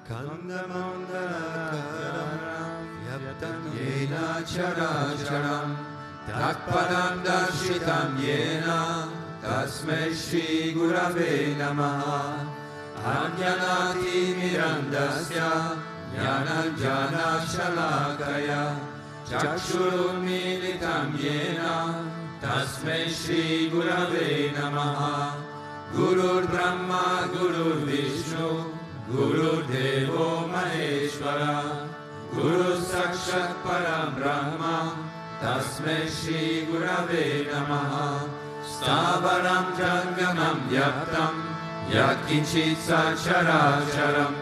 Skandamandalakaram Yaptam Yena Characharam Tatpadam Darshitam Yena Tasmai Shri Gurave Namaha Anjanati Mirandasya Jnananjana Shalakaya Chakshurumilitam Yena Tasmai Shri Gurave Namaha Gurur Brahma Gurur Vishnu Gurur Devo Maheshwara Guru Sakshat Param Brahma Tasmai Shri Gurave Namaha Stavaram Jangamam Yaptam Yakinchit Sacharacharam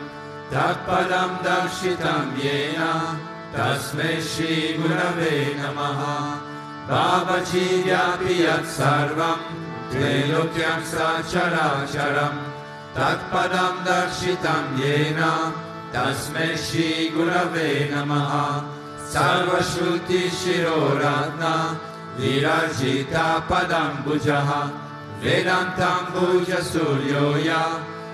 Tatpadam Darshitam Yena Tasmai Shri Gurave Namaha Babaji Vyapi Yat Sarvam Treilokyam Sacharacharam Tatpadam Darshitam Yena Tasmai Shri Gurave Namaha Sarvashruti Shiroratna Virajita Padam Bujaha Vedantam Bhuja Suryoya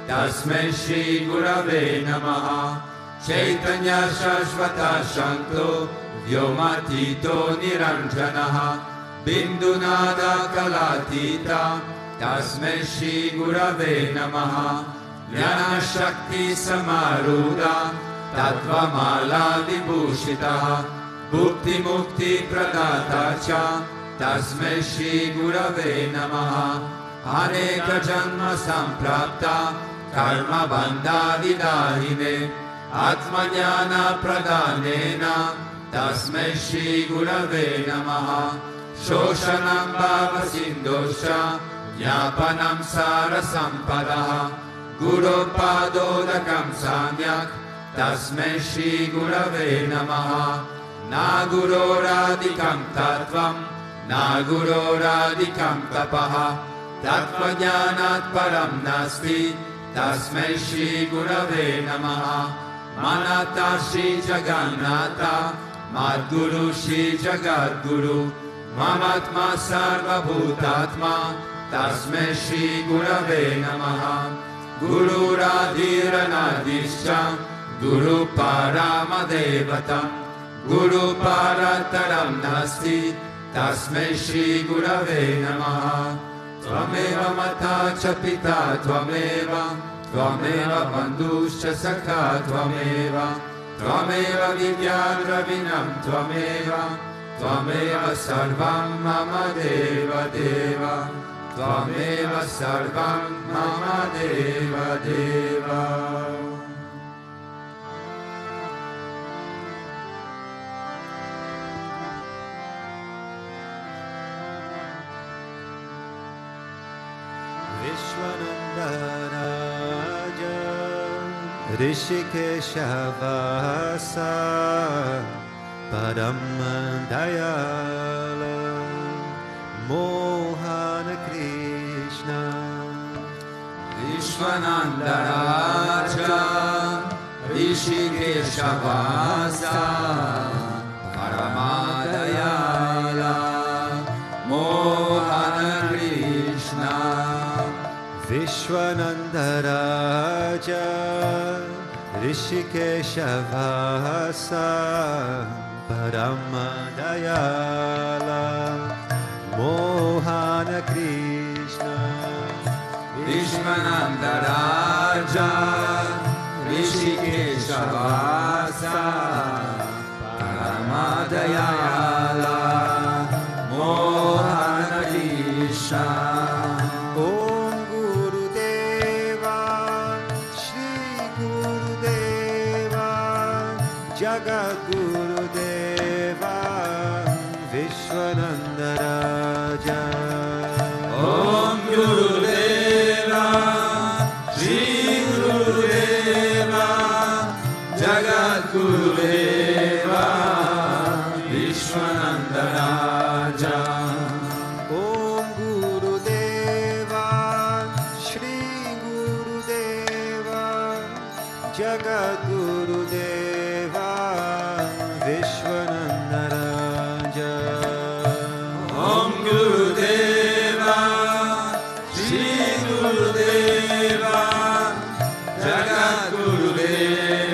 Tasmai Shri Gurave Namaha Chaitanya Shashvata Shanto Vyomatito Niranjanaha Bindunada Kalatita Tasmai Shri Gurave Namaha Jnana Shakti Samaruda Tattvamala Vibhushitaha Bhukti Mukti Pradata Cha Tasmai Shri Gurave Namaha Aneka Janma Samprapta Karma Bandha Vidahine Atmajnana Pradhanena Tasmai Shri Gurave Namaha Shoshanam Bhava Sindosha Jnapanam Sara Sampadaha Guru Padodakam Samyak Tasmai Shri Gurave Namaha Na Guroradikam Tattvam Na Guroradikam Tapaha Tattvajnanat Param Nasti Tasmai Shri Gurave Namaha Manata Shri Jagannatha Madguru Shri Jagadguru Mamatma Sarva Bhutatma Tasmai Shri Gurave Namaha Guru Radhiranadishcha Guru Paramadevatam Guru Parataram Nasti Tasmai Shri Gurave Namaha Tvameva Mata Cha Pita Tvameva Tvameva Bandhuscha Sakha Tvameva Tvameva Vidyadravinam Tvameva Tvameva Sarvam Mama Deva Deva Tvameva Sarvam Mama Deva Deva Vishwananda Raja Rishikesha Vasa Param Dayala Mohana Krishna Vishwananda Raja Rishikesha Vasa Paramadayala Mohana Krishna Vishwananda Raja Rishikesha Vasa Paramadayala Mohana Krishna Vishwananda Raja Rishikesha Vasa Paramadayala Mohana Krishna Om Guru Deva Shri Guru Deva Jagat Guru Deva Vishwananda Raja Om Guru Deva Shri Guru Deva Jagat Guru Deva Vishwananda Raja Om Guru Deva Shri Guru Deva Jagat Guru Deva Vishwananda Raja Om Guru Deva Shri Guru Deva Jagat Guru Deva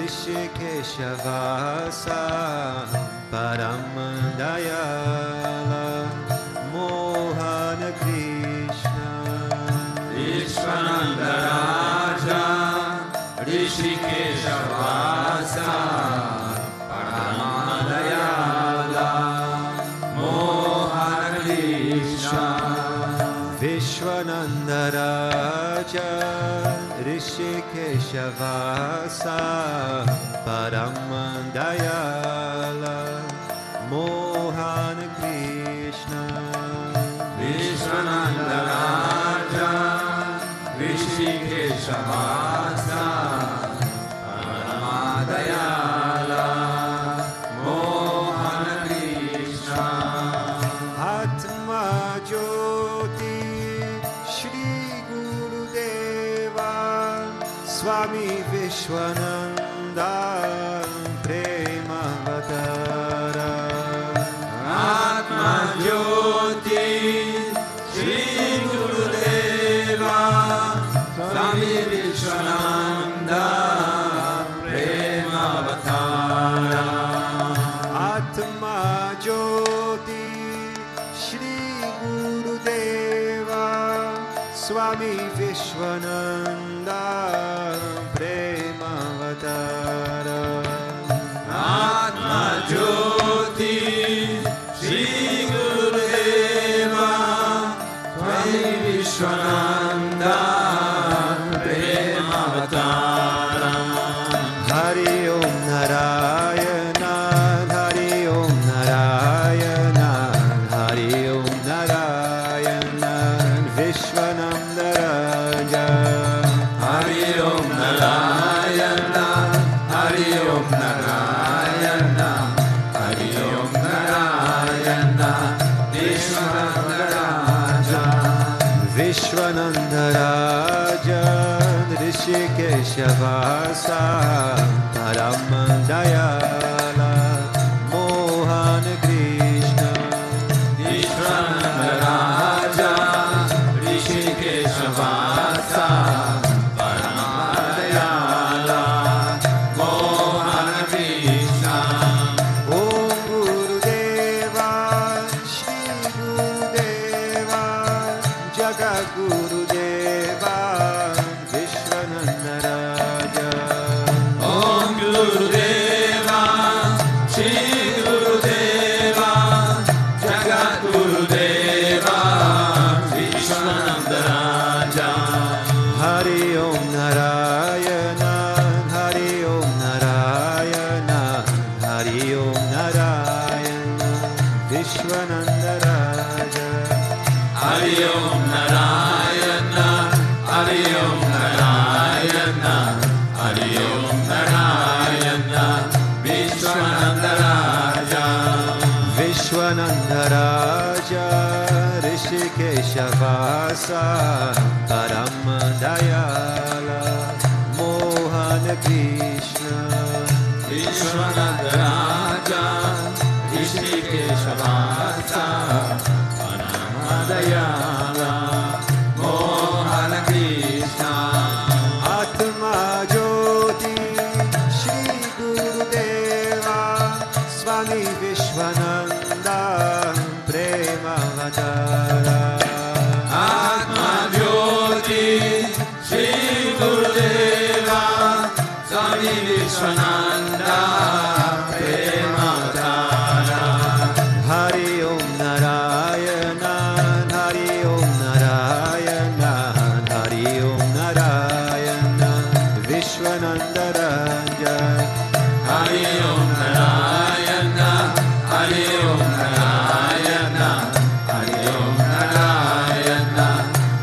Rishikeshavasa Paramandayala Mohana Krishna Vishwananda Raja Rishikeshavasa Paramandayala Mohana Krishna Vishwananda Raja Rishikeshavasa Paramandayala Mohana Krishna Vishwananda Raja Rishikeshavasa Paramadayala Mohana Krishna Atma Jyoti Shri Gurudeva Swami Vishwananda Premavatara Atma Jyoti Shri Gurudeva Swami Vishwananda Premavatara Atma Jyoti Shri Gurudeva Swami Vishwananda Premavatara Atma Jyoti Shri Gurudeva Swami Vishwananda Premavatara Hari Om Narayana Hari Om Narayana Hari Om Narayana Vishwananda Raja Hari Om Narayana Hari Om Narayana Hari Om Narayana Vishwananda Raja Vishwananda Raja Rishikeshavasa Paramandayala Mohana Krishna Vishwananda Raja Rishikeshavasa Paramadayala Mohana Krishna Om Gurudeva Shri Gurudeva Jagat Gurudeva Vishwananda Raja Om Gurudeva Shri Gurudeva Jagat Gurudeva Vishwananda Raja Hari Om Narayana Hari Om Narayana Hari Om Narayana Vishwananda Raja Hari Om Narayana Hari Om Narayana Hari Om Narayana Vishwananda Raja Vishwananda Raja Rishikeshavasa Paramandayala Mohana Krishna Vishwananda Raja Rishikeshavasa Paramadayala Mohana Krishna Atma Jyoti Shri Gurudeva Swami Vishwananda Premavatara Atma Jyoti Shri Gurudeva Swami Vishwananda Premavatara Hari Om Narayana Hari Om Narayana Hari Om Narayana Vishwananda Raja Hari Om Narayana Hari Om Narayana Hari Om Narayana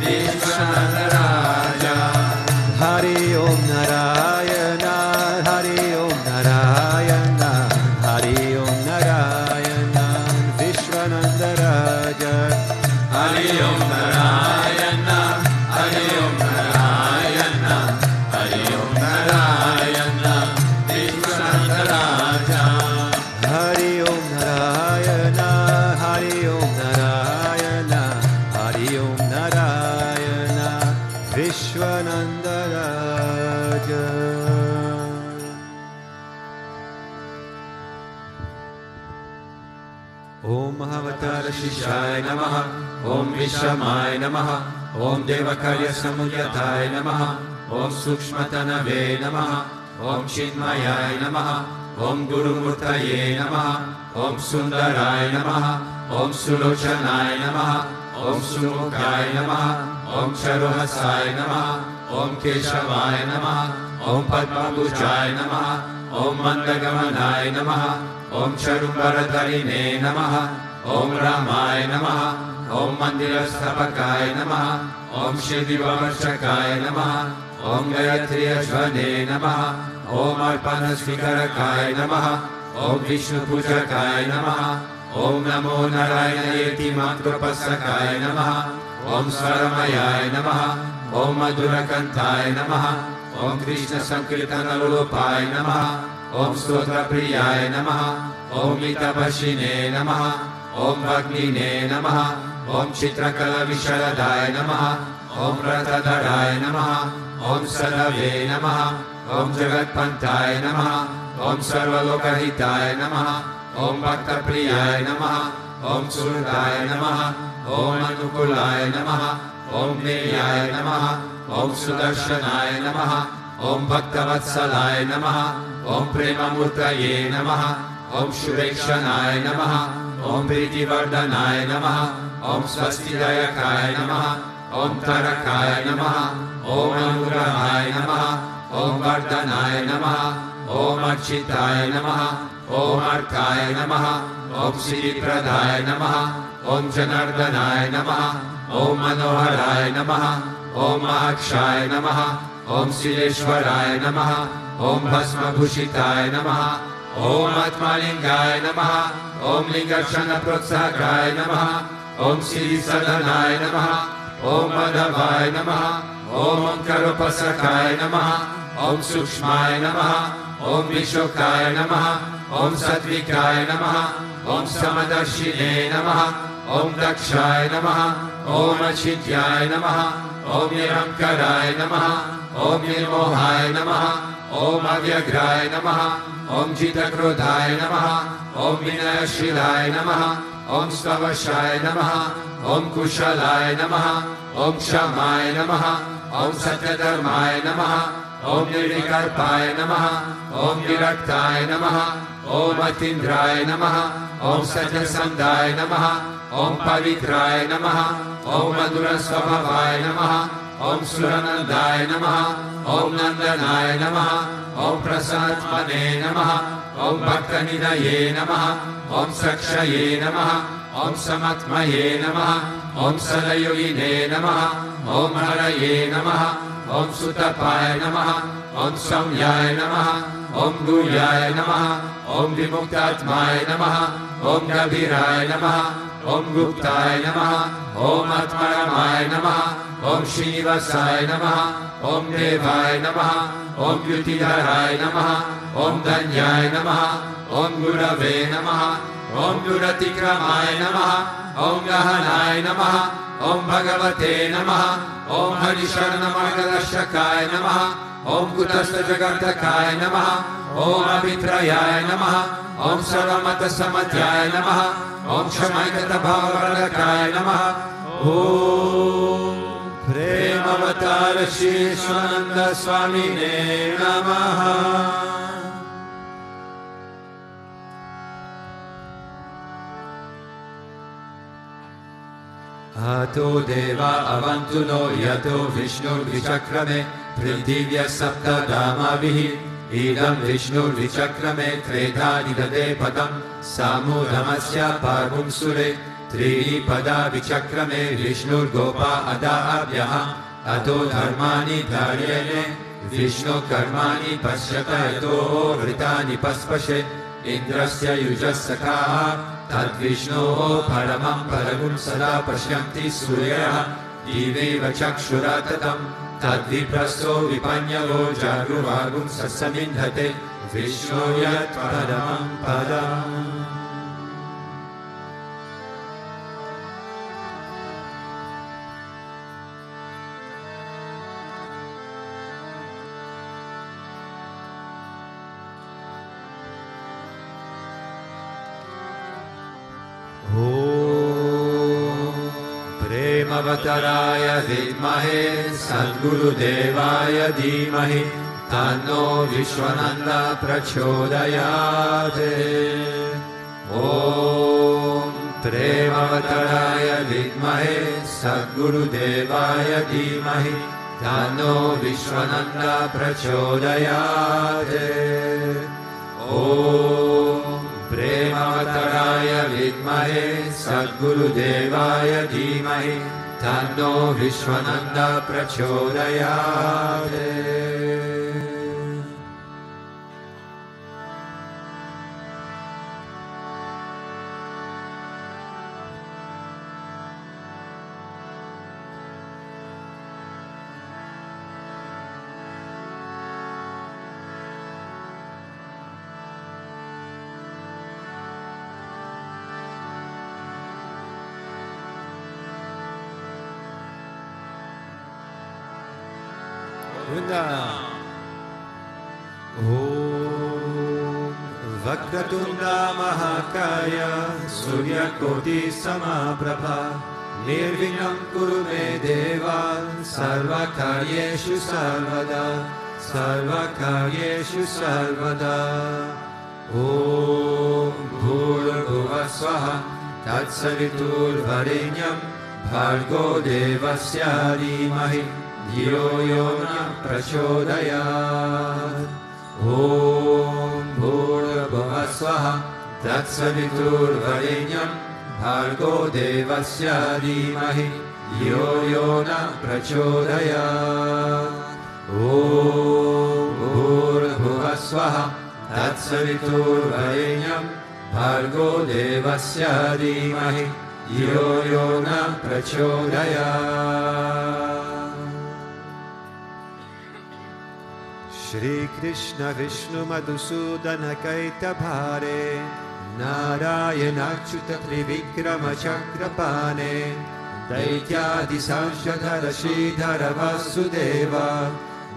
Vishwananda Raja Hari Om Narayana Hari Om Narayana Hari Om Narayana Vishwananda Raja Hari Om Narayana Hari Om Narayana Hari Om Narayana Vishwananda Raja Om Mahavatar Shishaya Namaha. Om Vishamaya Namaha. Om Devakarya Samudyataya Namaha. Om Sukshmatanave Namaha. Om Chinmayaya Namaha. Om Guru Murtaye Namaha. Om Sundaraya Namaha. Om Sulochanaya Namaha. Om Sumukaya Namaha. Om Charuhasaya Namaha. Om Keshavaya Namaha. Om Padmabhujaya Namaha. Om Mandagamanaya Namaha. Om Charumbaradharine Namaha. Om Ramaya Namaha. Om Mandirasthapakaya Namaha. Om Shridivamarshakaya Namaha. Om Gayatri Ashvane Namaha. Om Arpanasvikarakaya Namaha. Om Vishnu Pujakaya Namaha. Om Namo Narayana Mantrapasakaya Namaha. Om Saramayaya Namaha. Om Madhurakantaya Namaha. Om Krishna Sankirtana Lulopaya Namaha. Om Stotra Priyaya Namaha. Om Itabashine Namaha. Om Vagnine Namaha. Om Chitrakala Visharadaya Namaha. Om Ratadharaya Namaha. Om Sadave Namaha. Om Jagatpantaya Namaha. Om Sarvalokahitaya Namaha. Om Bhakta Priyaya Namaha. Om Surdaya Namaha. Om Anukulaya Namaha. Om Neyaya Namaha. Om Sudarshanaya Namaha. Om Bhaktavatsalaya Namaha. Om Premamurtaye Namaha. Om Shurekshanaya Namaha. Om Pritivardhanaya Namaha. Om Swastidayakaya Namaha. Om Tarakaya Namaha. Om Anugrahaya Namaha. Om Vardhanaya Namaha. Om Architaya Namaha. Om Arthaya Namaha. Om Siddhipradaya Namaha. Om Janardhanaya Namaha. Om Manoharaya Namaha. Om Mahakshaya Namaha. Om Sileshwaraya Namaha. Om Bhasmabhushitaya Namaha. Om Atmalingaya Namaha. Om Lingakshana Protsakaya Namaha. Om Siri Sadhanaya Namaha. Om Madhavaya Namaha. Om Ankaropasakaya Namaha. Om Sukshmaya Namaha. Om Vishokaya Namaha. Om Satvikaya Namaha. Om Samadarshine Namaha. Om Dakshaya Namaha. Om Achityaya Namaha. Om Niramkaraya Namaha. Om Nirmohaya Namaha. Om Avyagraya Namaha. Om Jitakrodhaya Namaha. Om Vinayashilaya Namaha. Om Svavashaya Namaha. Om Kushalaya Namaha. Om Shamaya Namaha. Om Satyadharmaya Namaha. Om Nirikarpaya Namaha. Om Viraktaya Namaha. Om Atindraya Namaha. Om Satyasandaya Namaha. Om Pavitraya Namaha. Om Madhurasvabhavaya Namaha. Om Suranandaya Namaha. Om Nandanaya Namaha. Om Prasanatmane Namaha. Om Bhaktanidaye Namaha. Om Sakshaye Namaha. Om Samatmaye Namaha. Om Sadayogine Namaha. Om Haraye Namaha. Om Sutapaya Namaha. Om Samyaya Namaha. Om Guryaya Namaha. Om Vimuktatmaya Namaha. Om Gabiraya Namaha. Om Guptaya Namaha. Om Atmaramaya Namaha. Om Srinivasaya Namaha. Om Devaya Namaha. Om Yutidharaya Namaha. Om Danyaya Namaha. Om Gurave Namaha. Om Duratikramaya Namaha. Om Gahanaya Namaha. Om Bhagavate Namaha. Om Harisharnamargadashakaya Namaha. Om Kutastha Jagartakaya Namaha. Om Avitrayaya Namaha. Om Sarvamata Samatyaya Namaha. Om Shamaikata Bhavaradakaya Namaha. Om Premavatara Sri Swananda Swamine Namaha. Ato Deva Avantuno Yato Vishnu Vichakrame Prithivya Sapta Damavihi Idam Vishnu Vichakrame Treta Nidade Padam Samudamasya Parvum Sure Tri Pada Vichakrame Vishnu Gopa Ada Abhyaha Ato Dharmani Dharyene Vishnu Karmani Pashyata Yato Vritani Paspashe Indrasya Yujasakaha Tad Vishnu Paramam Paragum Sada Pashyanti Suryaha Diveva Chakshuratatam Tad Viprasto Vipanyalo Jagruvagum Sasamindhate Vishnu Yat Paramam Padam. Premavattaraya Vidmahe Sadgurudevaya Dhimahi Tanno Vishwananda Prachodayate. Om Premavattaraya Vidmahe Sadgurudevaya Dhimahi Tanno Vishwananda Prachodayate. Om Premavattaraya Vidmahe Sadgurudevaya Dhimahi Tanno Vishwananda Prachodayate. Om Vakratunda Mahakaya Suryakoti Samaprabha Nirvinam Kuru Me Deva Sarvakaryeshu Sarvada Sarvakaryeshu Sarvada. Om Bhurabhuva Swaha Tatsaviturvarenyam Bhargo Devasya Dhimahi Dhiyo Yo Na Prachodayat. Om Bhurabhuva Swaha Tatsaviturvarenyam Bhargo Devasya Dhimahi Dhiyo Yo Na Prachodayat. Om Bhurabhuva Swaha Tatsaviturvarenyam Bhargo Devasya Dhimahi Dhiyo Yo Na Prachodayat. Shri Krishna Vishnu Madhusudana Kaita Bhare Narayana Achyuta Trivikrama Chakrapane Daityadi Sanshadhara Sridhara Vasudeva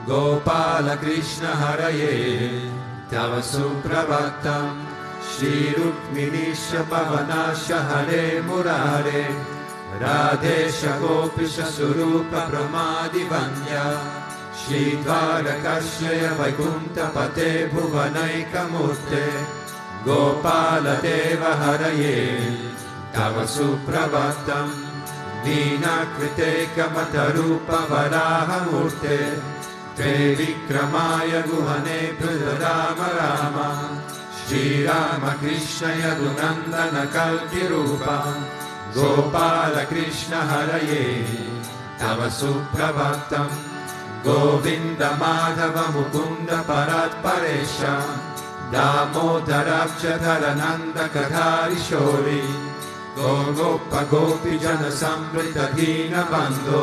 Gopala Krishna Haraye Tava Suprabhatam Shri Rukminisha Pavanasha Hare Murare Radesha Gopisha Surupa Pramadi Vanya Shri Dvarakashaya Vaikunta Pate Bhuvanaika Murte Gopala Deva Haraye Tava Suprabhatam Dina Kriteka Matarupa Varaha Murte Te Vikramaya Guhane Prudadama Rama Shri Rama Krishna Yadunandana Kalki Rupa Gopala Krishna Haraye Tava Suprabhatam Govinda Madhava Mukunda Parat Paresha Damodarabja Dharananda Kadhari Shori Gogopa Gopi Jana Samrita Dina Bando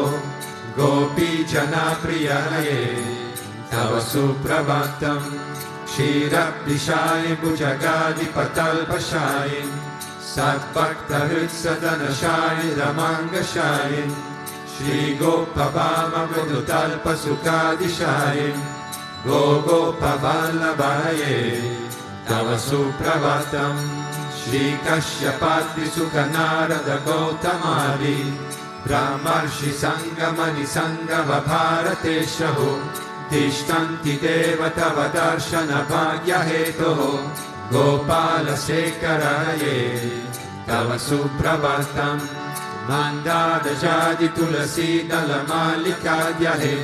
Gopi Jana Priyanaye Tava Suprabhatam Kshirabdishai Bhujagadi Patalpashai Satbhakta Hritsadhanashai Ramangashai Shri Gopavama Vidutalpa Sukadishai Gogopa Vallabhaye Tava Suprabhatam Shri Kashyapati Sukhanarada Gautamadi Brahmarshi Sangamani Sangava Bharateshaho Tishtanti Deva Tava Darshana Bhagya Hetoho Gopala Sekaraye Tava Suprabhatam Mandada Jadi Tulasi Dalamalikaadyahe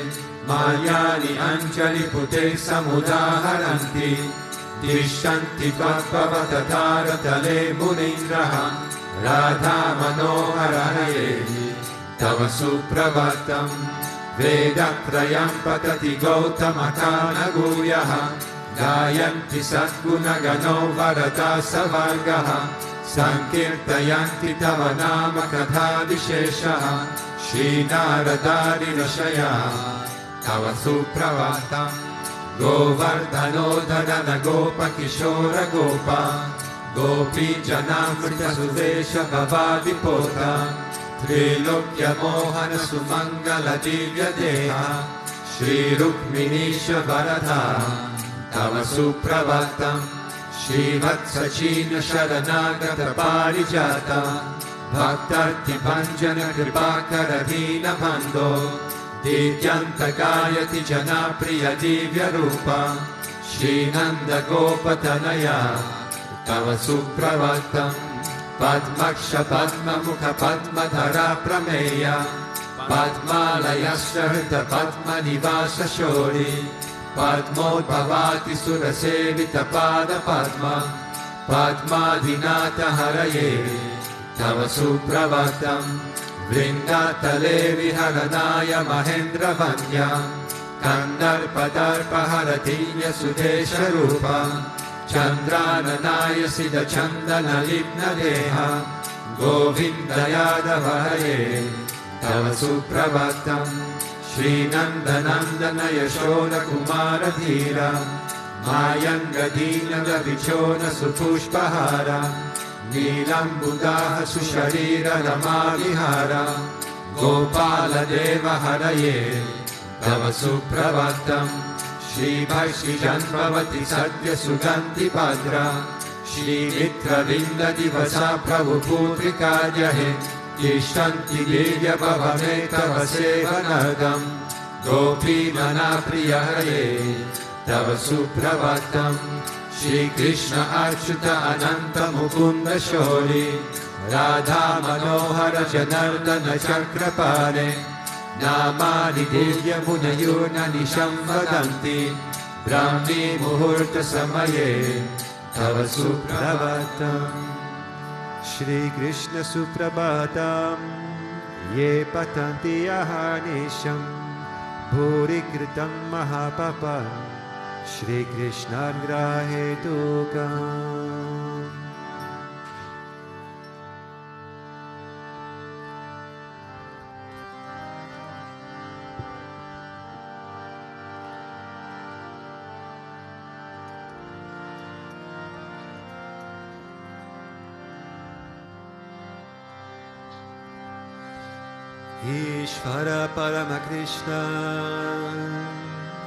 Mayani Anjali Pute Samudaharanti Tishtanti Bhakavatatara Tale Munindraha Radha Manoharaye Tava Suprabhatam Vedatrayam Patati Gautamakana Guyaha Gayanti Satguna Gano Varata Savargaha Sankirtayanti Tava Nama Katha Visheshaha Shri Naradari Rashaya Tava Suprabhatam Govardhano Dharana Gopa Kishora Gopa Gopi Janamrita Sudesha Bhavadi Pota Trilokya Mohana Sumangala Divya Deha Shri Rukminisha Varadha Tava Suprabhatam Shri Vatsachina Sharanagata Parijata Bhaktartibhanjana Kripakara Dina Bando Dityanta Gayati Janapriya Divya Rupa Shri Nanda Gopatanaya Tava Supravatam Padmaksha Padma Mukha Padmadhara Prameya Padmalaya Shrita Padma Nivasa Shori Padmodbhavati Surasevita Pada Padma Padmadinata Haraye Tava Supravatam Vrindatale Viharanaya Mahendra Vanya Kandarpadarpa Haratinya Sudesha Rupa Chandrananaya Siddha Chandana Libna Deha Govindayadavahaye Tava Supravatam Shri Nandanandana Yashoda Kumara Dhira Mayangadina Gavichona Supushpahara Nilam Buddha Susharira Ramadihara Gopala Deva Haraye Tava Supravatam Shri Bhakti Janmavati Sadhya Suganti Padra Shri Mitra Vinda Divasa Prabhu Putrika Jahe Ishtanti Divya Bhavame Tava Sevanadam Gopi Mana Priyaye Tava Supravatam Shri Krishna Achyuta Ananta Mukunda Shori Radha Manohara Janardana Chakrapare Namani Divya Munayuna Nisham Vadanti Brahmi Muhurta Samaye Tava Supravatam Shri Krishna Suprabhatam Ye Patanti Ahanisham Bhuri Kritam Mahapapa Shri Krishna Grahe Tukam. Ishvara Paramakrishna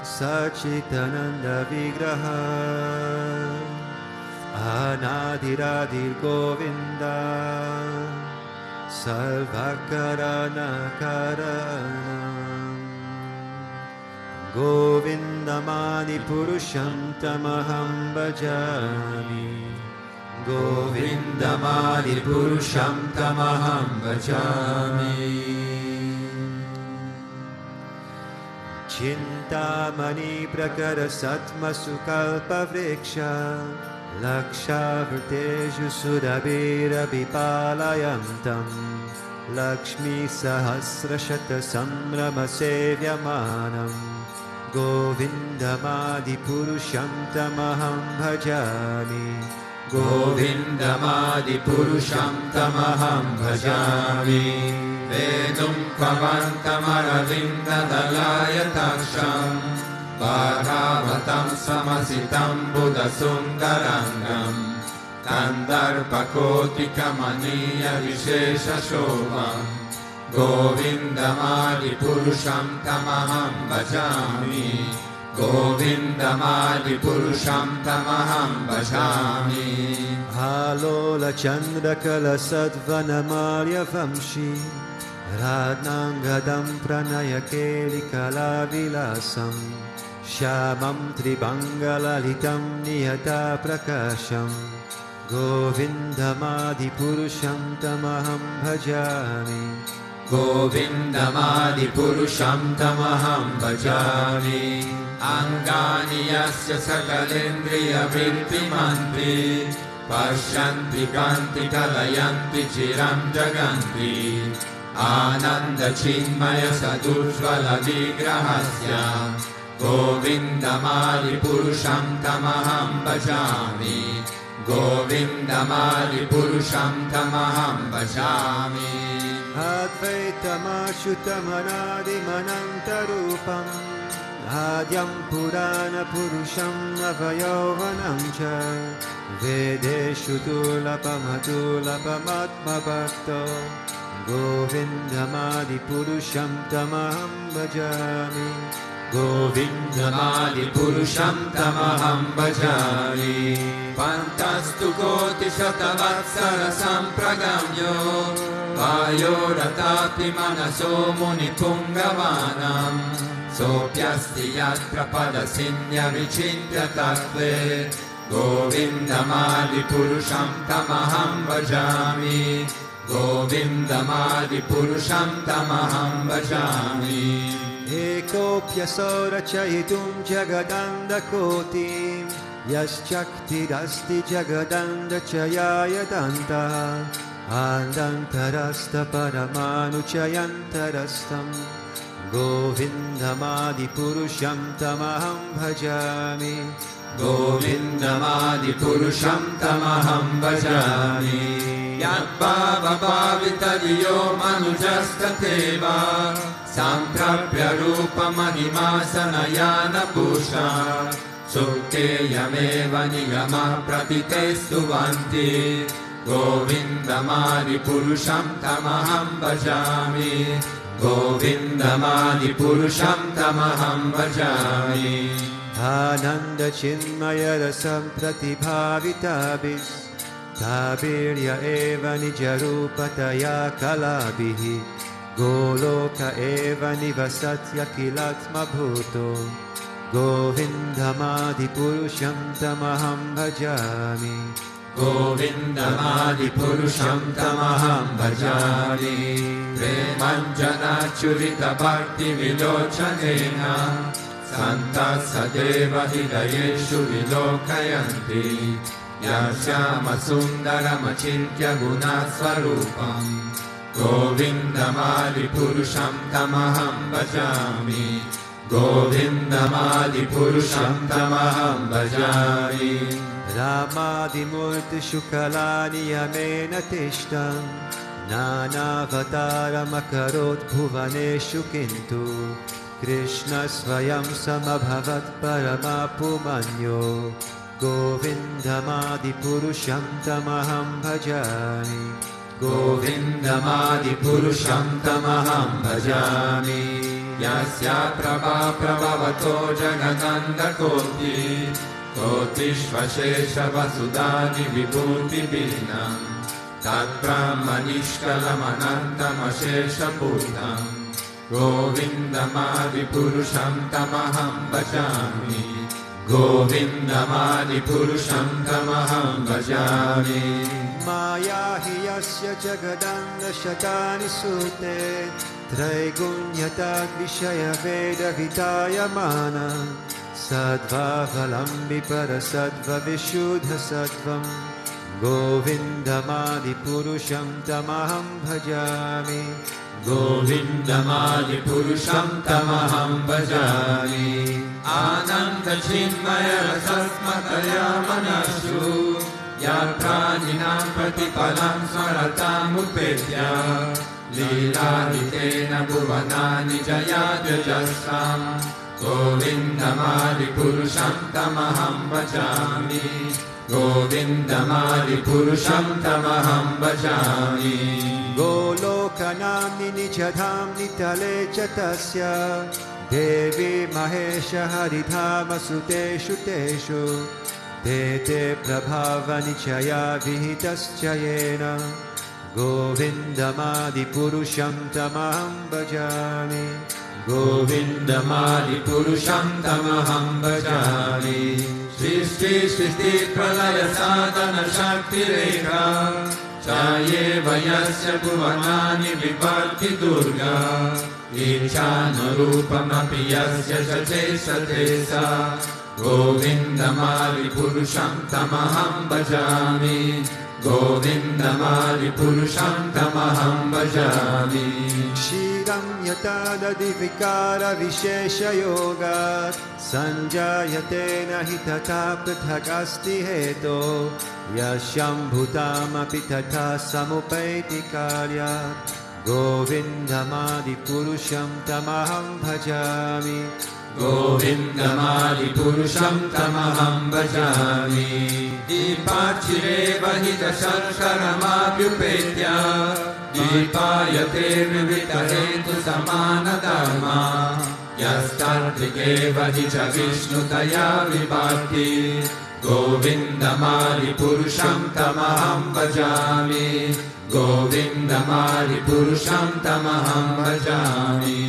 Sachitananda Vigraha Anadiradir Govinda Sarvakarana Karanam Govindamani Purusham Tamaham Bhajami Govindamani Purusham Tamaham Bhajami Chintamani Prakara Satma Sukalpa Vriksha Laksha Vrteju Sudabira Vipalayantam Lakshmi Sahasra Shata Samrama Sevyamanam Govindamadi Purusham Tamaham Bhajami Govindamadi Purusham Tamaham Bhajami Vedum Pavantam Aravinda Dalaya Taksham Bharavatam Samasitam Buddha Sundarangam Kandarpakoti Kamaniya Vishesha Shobha Govindamadi Purusham Tamaham Bhajami Govindamadi Purusham Tamaham Bhajami Halola Chandrakala Sadvanamarya Vamshi Radnangadam Pranaya Kelikala Vilasam Shamam Tribangalalitam Niyata Prakasham Govindamadi Purusham Tamaham Bhajami Govindamadi Purusham Tamaham Bhajami Angani Yasya Sakalendriya Vritti Mantri Pashyanti Kanti Kalayanti Chiram Jaganti Ananda Chinmaya Sadujvala Vigrahasya Govindamadi Purusham Tamaham Bhajami Govindamadi Purusham Tamaham Bhajami Advaitam Manantarupam Adyam Purana Purusham Navayovanam Cha Vedeshu Tulapamattma Bhakto Govindamadi Purusham Tamaham Bhajami Govindamadi Purusham Tamaham Bhajami Pantastu Koti Shatavatsara Sampragamyo वायो रतापि मनसो मुनिपुङ्गवानाम् सोऽप्यस्ति यत्र पदसिन्यविचिन्त्य तत्त्वे गोविन्दमादिपुरुषं तमहं भजामि गोविन्दमादिपुरुषं तमहं भजामि एकोऽप्यसौ रचयितुं जगदण्डकोटिं यश्चक्तिरस्ति जगदण्डचयाय दन्तः आदन्तरस्थपरमानुचयन्तरस्थं गोविन्दमादिपुरुषं तमहं भजामि गोविन्दमादिपुरुषं तमहं भजामि यद्भावभावितधियो मनुजस्तथैव सम्प्राप्य रूपमहिमासनयानपूषा सुप्तेयमेव निगमः प्रतिते स्तुवन्ति गोविन्दमादिपुरुषं तमहं भजामि गोविन्दमादिपुरुषं तमहं भजामि आनन्दचिन्मयरसं प्रतिभाविताभिस्ताभिर्य एव निजरूपतया कलाभिः गोलोक एव निवसत्यखिलात्मभूतो गोविन्दमादिपुरुषं तमहं भजामि गोविन्दमादिपुरुषं तमहं भजामि प्रेमञ्जनाच्युरितभक्तिविलोचनेन सन्तः सदैव हृदयेषु विलोकयन्ति यस्यामसुन्दरमचिन्त्य गुणस्वरूपम् गोविन्दमादिपुरुषं तमहं भजामि गोविन्दमादिपुरुषं तमहं भजामि रामादिमूर्तिषु कलानियमेन तिष्ठं नानावतारमकरोत् भुवनेषु किन्तु कृष्णस्वयं समभवत् परमापुमन्यो गोविन्दमादिपुरुषं तमहं भजामि गोविन्दमादिपुरुषं तमहं भजामि यस्य प्रभा प्रभवतो जगदण्डकोटि कोटिष्वशेषवसुधानि विभूतिभिन्नं तत्ब्रह्मनिष्कलमनन्तमशेषपूर्णम् गोविन्दमादिपुरुषं तमहं भजामि गोविन्दमादिपुरुषं तमहं भजामि माया हि यस्य जगदण्डशतानि सूते त्रैगुण्यताद्विषयवेदवितायमान सद्भावलम्बि परसद्वविशुद्धसत्त्वं गोविन्दमादिपुरुषं तमहं भजामि गोविन्दमादिपुरुषं तमहं भजामि आनन्दचिन्मयरसस्मतया मनस्सु यत्प्राणिनां प्रतिपलं स्मरतामुपेत्य लीलादितेन भुवनानि जयाद्यजस्रं गोविन्दमादिपुरुषं तमहं भजामि गोविन्दमादिपुरुषं तमहं भजामि गोलोकनाम्नि निजधाम्नि तले च तस्य देवी महेश हरिधामसुतेषु तेषु ते प्रभावनिचया विहितश्च येन गोविन्दमादिपुरुषं तमहं भजामि गोविन्दमादिपुरुषं तमहं भजामि सृष्टिस्थितिप्रलयसाधनशक्तिरेका चायेव यस्य भुवनानि विभक्ति दुर्गा ईशानुरूपमपि यस्य चेष्टते सा गोविन्दमादिपुरुषं तमहं भजामि गोविन्दमादिपुरुषं तमहं भजामि क्षीरं यथा दधिविकारविशेषयोगात् सञ्जायते न हि तथा पृथगस्ति हेतो यशम्भुतामपि तथा समुपैति कार्यात् गोविन्दमादिपुरुषं तमहं भजामि गोविन्दमादिपुरुषं तमहं भजामि दीपाचिरेव हि दशर्षरमाप्युपेत्य दीपायते विविधहेतु समानधर्मा यस्तार्थिकेव हि च विष्णुतया विभाति Govindamadipurusham tamaham bhajami. Govindamadipurusham tamaham bhajami.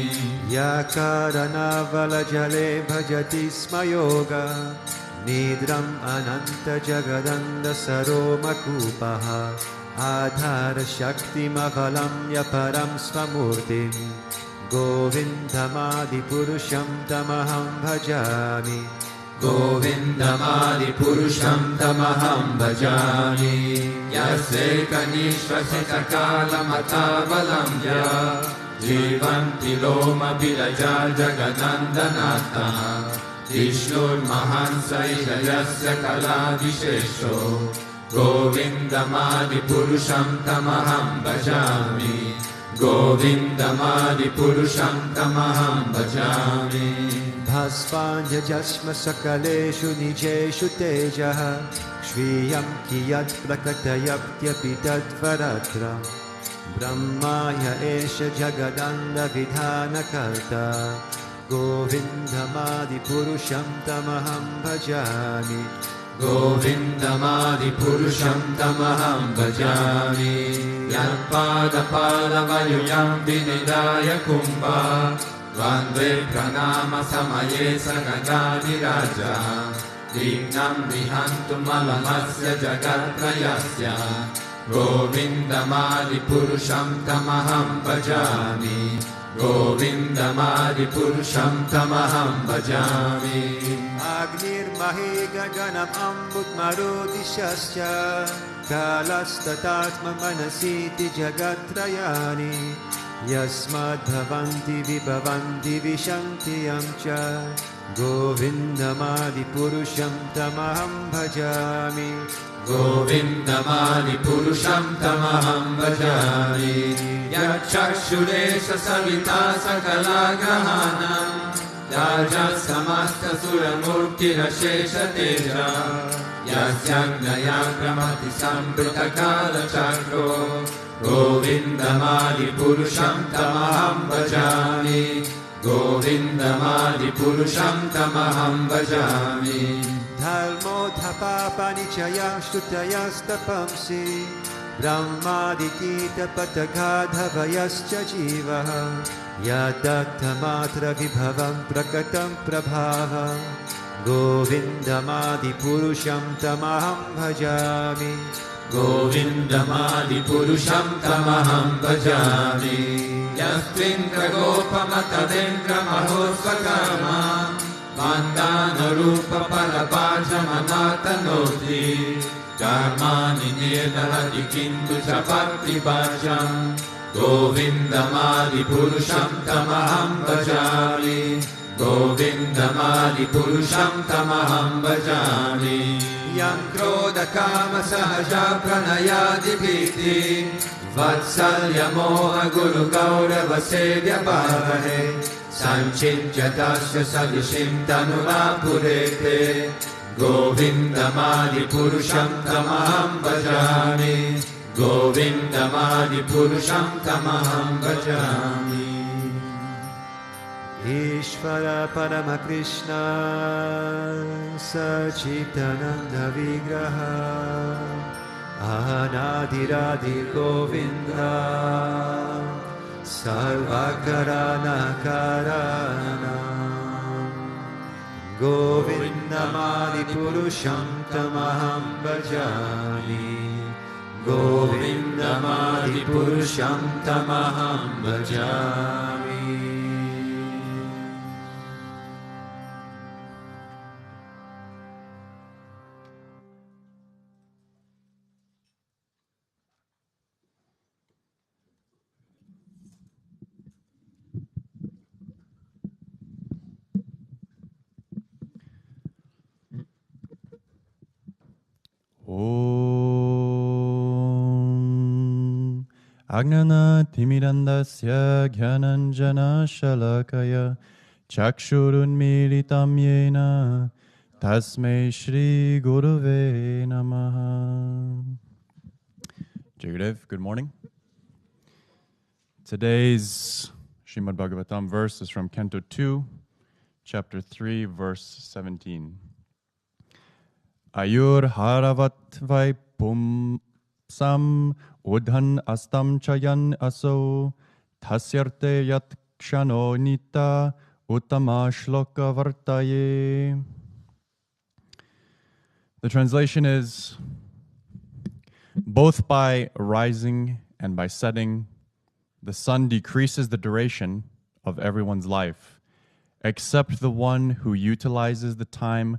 Yakarana valajale bhajati smayoga Nidram ananta jagadanda saromakupaha Adhara shakti mavalam yaparam svamurtim Govindamadipurusham tamaham bhajami Govindamadipurusham tamaham bhajami. Yasekaniśvasitakalamatavalamya Jivanti loma viraja jagadandanata Vishnur mahansa idayasya kaladishesho Govindamadipurusham tamaham bhajami Govindamadipurusham tamaham bhajami. Bhaspanja jasma sakaleshu nijeshu tejaha Shviyam kiyat prakatayaptyapi tadvaratra Brahmaya esha jagadanda vidhana karta Govindamadipurusham tamaham bhajami Govindamadipurusham tamaham bhajami. Yatpadapadamayuyam vinidaya kumbha Vande pranama samaye sagadadiraja Dignam vihantum alamasya jagatrayasya Govindamadipurusham tamaham bhajami Govindamadipurusham tamaham bhajami. Agnir mahe gaganam ambut marudishasya Kalastatatma manasiti jagatrayani Yasmad bhavanti vibhavanti vishanti yamcha Govindamadipurusham tamaham bhajami Govindamadipurusham tamaham bhajami. Yakshakshuresa savita sakalagrahanam Rajat samasta suramurtirashesha teja Yasyagnaya pramati sambritakala chakro Govindamadipurusham tamaham bhajami Govindamadipurusham tamaham bhajami. Dharmo dhapapa nichaya shrutayastapamsi Brahmadikita patagadhavayascha jivaha Yadaktamatra vibhavam prakatam prabhava Govindamadipurusham tamaham bhajami Govindamadipurusham tamaham bhajami. Yastvindra gopamatadendra mahosvakama Mandana rupa parabhajamanathanoti Karmani nirnalati kintu chapakti bhajam Govindamadipurusham tamaham bhajami Govindamadipurusham tamaham bhajami. Yam krodha kama sahaja pranayadibhiti Vatsalya moha guru gaurava sevya bhavahe Sanchintyatasya sadishim tanurapurete Govindamadipurusham tamaham bhajami Govindamadipurusham tamaham bhajami. Ishvara Parama Krishna Sachitananda Vigraha Anadiradi Govinda Sarvakarana Karana Govindamadipurusham tamaham bhajami Govindamadipurusham tamaham bhajami. Om Agnana Timirandasya Gyananjana Shalakaya Chakshurun Militam Yena Tasmai Shri Guruve Namaha. Jagadev, good morning. Today's Srimad Bhagavatam verse is from Canto 2, Chapter 3, verse 17. Ayur haravat vaipum sam udhan astam chayan aso tasyarte yat kshano nita uttama shloka vartaye. The translation is, both by rising and by setting, the sun decreases the duration of everyone's life, except the one who utilizes the time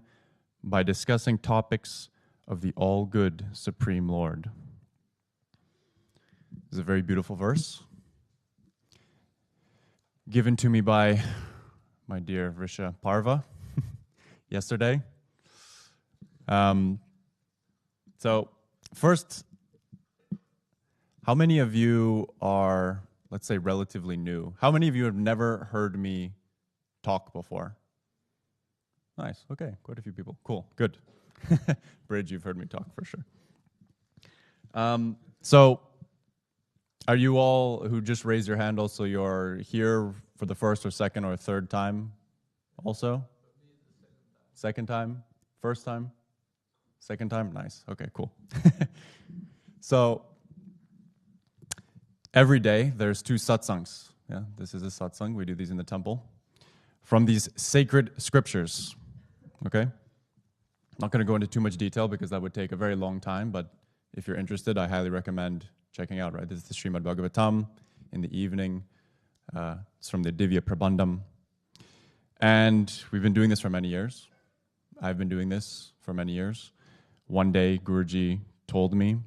by discussing topics of the all-good Supreme Lord. This is a very beautiful verse, given to me by my dear Vrisha Parva yesterday. So first, how many of you are, let's say, relatively new? How many of you have never heard me talk before? Nice. Okay, quite a few people. Cool. Good. Bridge, you've heard me talk for sure. So are you all who just raised your hand also, you're here for the first or second or third time also? Second time? First time? Second time? Nice. Okay, cool. So every day there's 2 satsangs. Yeah, this is a satsang. We do these in the temple. From these sacred scriptures. Okay? Not going to go into too much detail because that would take a very long time, but if you're interested, I highly recommend checking out, right? This is the Srimad Bhagavatam in the evening. It's from the Divya Prabandham. And we've been doing this for many years. I've been doing this for many years. One day, Guruji told me,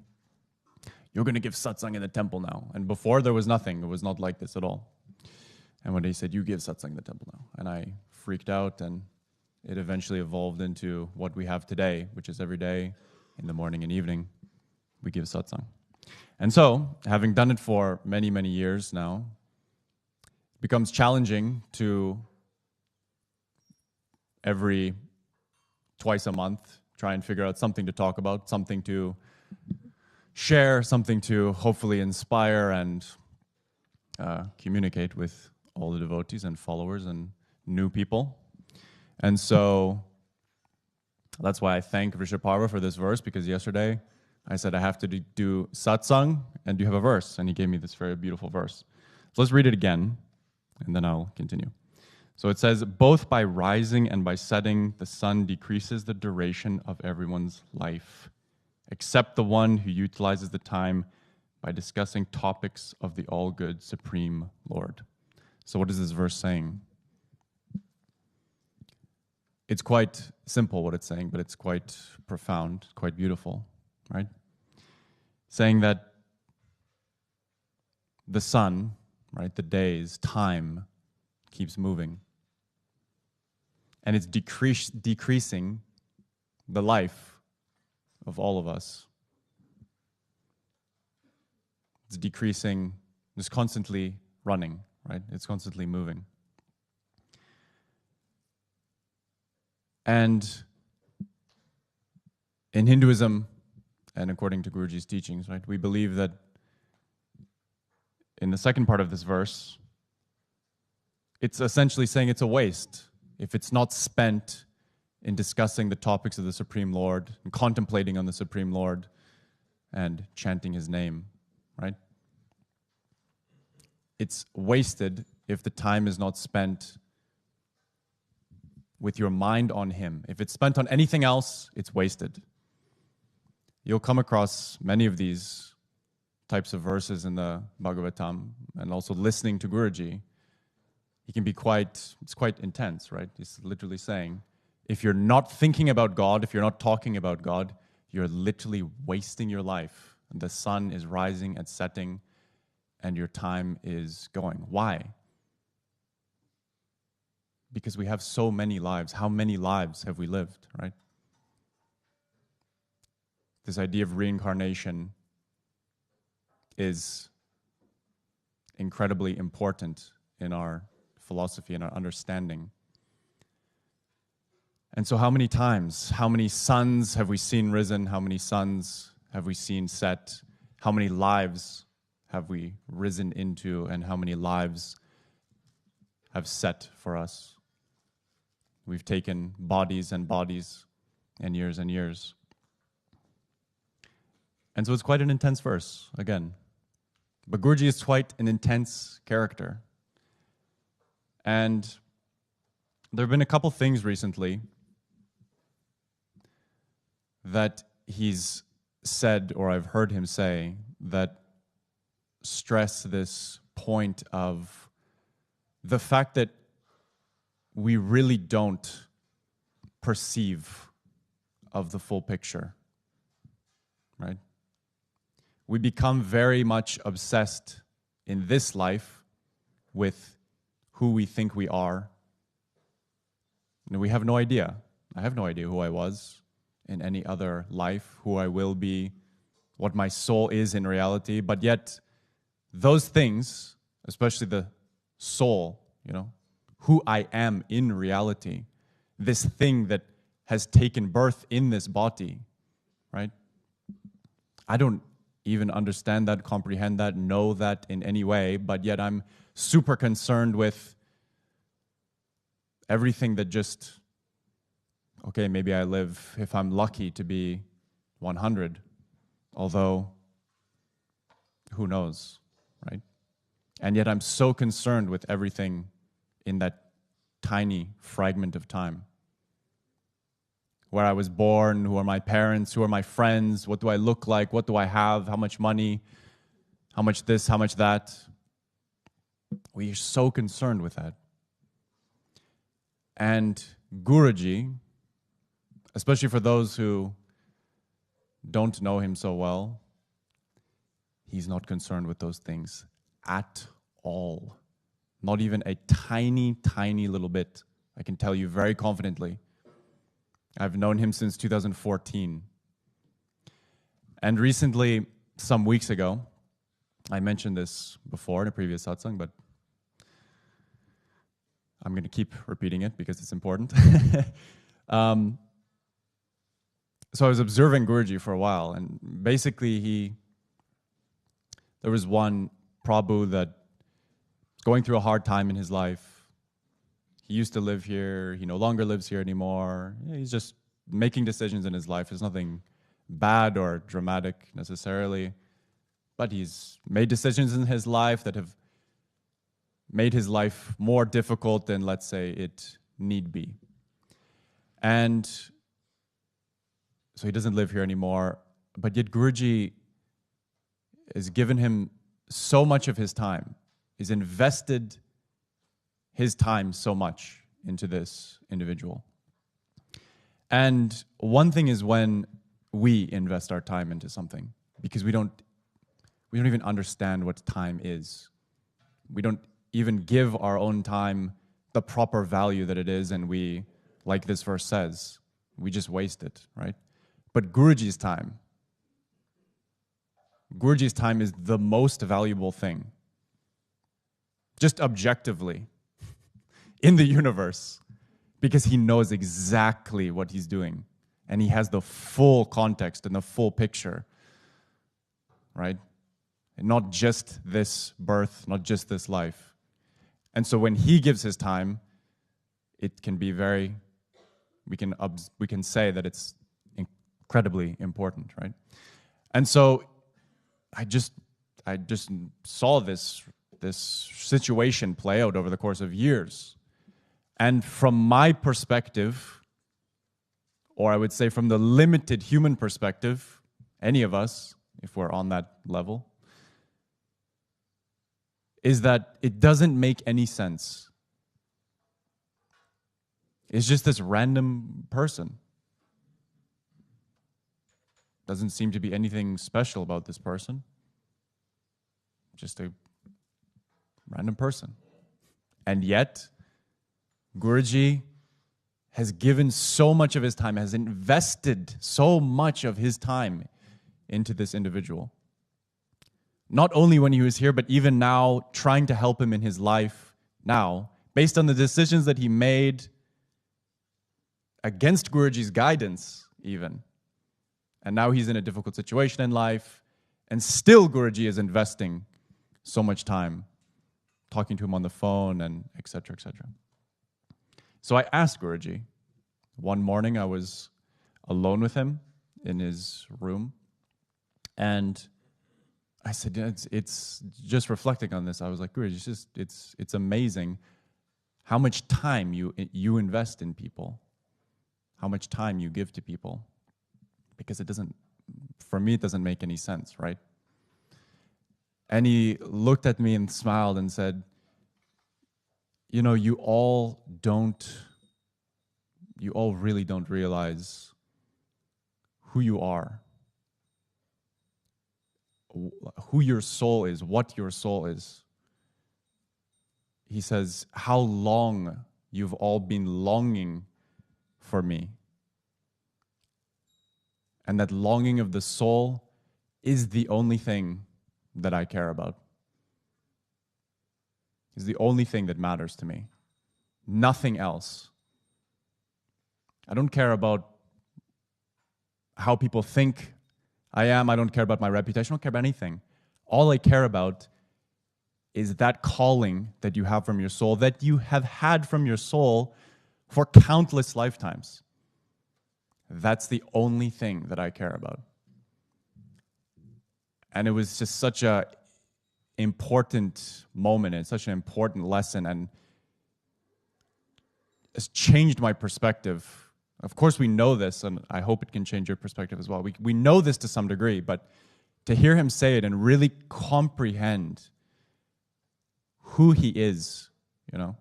you're going to give satsang in the temple now. And before, there was nothing. It was not like this at all. And one day he said, you give satsang in the temple now. And I freaked out, and it eventually evolved into what we have today, which is every day, in the morning and evening, we give satsang. And so, having done it for many, many years now, it becomes challenging to every twice a month try and figure out something to talk about, something to share, something to hopefully inspire and communicate with all the devotees and followers and new people. And so that's why I thank Vrishaparva for this verse, because yesterday I said I have to do satsang, and you have a verse, and he gave me this very beautiful verse. So let's read it again, and then I'll continue. So it says, both by rising and by setting, the sun decreases the duration of everyone's life, except the one who utilizes the time by discussing topics of the all-good Supreme Lord. So what is this verse saying? It's quite simple what it's saying, but it's quite profound, quite beautiful, right? Saying that the sun, right, the days, time keeps moving. And it's decreasing the life of all of us. It's decreasing, it's constantly running, right? It's constantly moving. And in Hinduism, and according to Guruji's teachings, right, we believe that in the second part of this verse, it's essentially saying it's a waste if it's not spent in discussing the topics of the Supreme Lord, and contemplating on the Supreme Lord, and chanting his name, right? It's wasted if the time is not spent with your mind on him. If it's spent on anything else, it's wasted. You'll come across many of these types of verses in the Bhagavatam, and also listening to Guruji. He can be it's quite intense, right? He's literally saying, if you're not thinking about God, if you're not talking about God, you're literally wasting your life. The sun is rising and setting, and your time is going. Why? Because we have so many lives. How many lives have we lived, right? This idea of reincarnation is incredibly important in our philosophy and our understanding. And so how many times, how many suns have we seen risen? How many suns have we seen set? How many lives have we risen into, and how many lives have set for us? We've taken bodies and bodies and years And so it's quite an intense verse, again. But Guruji is quite an intense character. And there have been a couple things recently that he's said, or I've heard him say, that stress this point of the fact that we really don't perceive of the full picture, right? We become very much obsessed in this life with who we think we are. And we have no idea. I have no idea who I was in any other life, who I will be, what my soul is in reality. But yet, those things, especially the soul, who I am in reality, this thing that has taken birth in this body, right? I don't even understand that, comprehend that, know that in any way, but yet I'm super concerned with everything that just, okay, maybe I live, if I'm lucky, to be 100, although who knows, right? And yet I'm so concerned with everything in that tiny fragment of time. Where I was born, who are my parents, who are my friends, what do I look like, what do I have, how much money, how much this, how much that. We are so concerned with that. And Guruji, especially for those who don't know him so well, he's not concerned with those things at all. Not even a tiny, tiny little bit. I can tell you very confidently. I've known him since 2014. And recently, some weeks ago, I mentioned this before in a previous satsang, but I'm going to keep repeating it because it's important. So I was observing Guruji for a while, and basically there was one Prabhu that was going through a hard time in his life. He used to live here, he no longer lives here anymore. He's just making decisions in his life. There's nothing bad or dramatic necessarily, but he's made decisions in his life that have made his life more difficult than, let's say, it need be. And so he doesn't live here anymore, but yet Guruji has given him so much of his time. He's invested his time so much into this individual. And one thing is when we invest our time into something, because we don't even understand what time is. We don't even give our own time the proper value that it is, and we, like this verse says, we just waste it, right? But Guruji's time is the most valuable thing, just objectively, in the universe, because he knows exactly what he's doing, and he has the full context and the full picture, right? And not just this birth, not just this life. And so when he gives his time, it can be we can say that it's incredibly important, right? And so I just saw this situation play out over the course of years. And from my perspective, or I would say from the limited human perspective, any of us, if we're on that level, is that it doesn't make any sense. It's just this random person. Doesn't seem to be anything special about this person. Just a random person. And yet, Guruji has given so much of his time, has invested so much of his time into this individual. Not only when he was here, but even now, trying to help him in his life now, based on the decisions that he made against Guruji's guidance, even. And now he's in a difficult situation in life, and still Guruji is investing so much time talking to him on the phone, and etc., etc. So I asked Guruji. One morning I was alone with him in his room, And I said, yeah, it's just reflecting on this. I was like, Guruji, it's amazing how much time you invest in people, how much time you give to people, because for me, it doesn't make any sense, right? And he looked at me and smiled and said, you know, you all really don't realize who you are, who your soul is, what your soul is. He says, how long you've all been longing for me. And that longing of the soul is the only thing that I care about. Is the only thing that matters to me. Nothing else. I don't care about how people think I am. I don't care about my reputation. I don't care about anything. All I care about is that calling that you have from your soul, that you have had from your soul for countless lifetimes. That's the only thing that I care about. And it was just such an important moment and such an important lesson, and it's changed my perspective. Of course, we know this, and I hope it can change your perspective as well. We know this to some degree, but to hear him say it and really comprehend who he is, you know,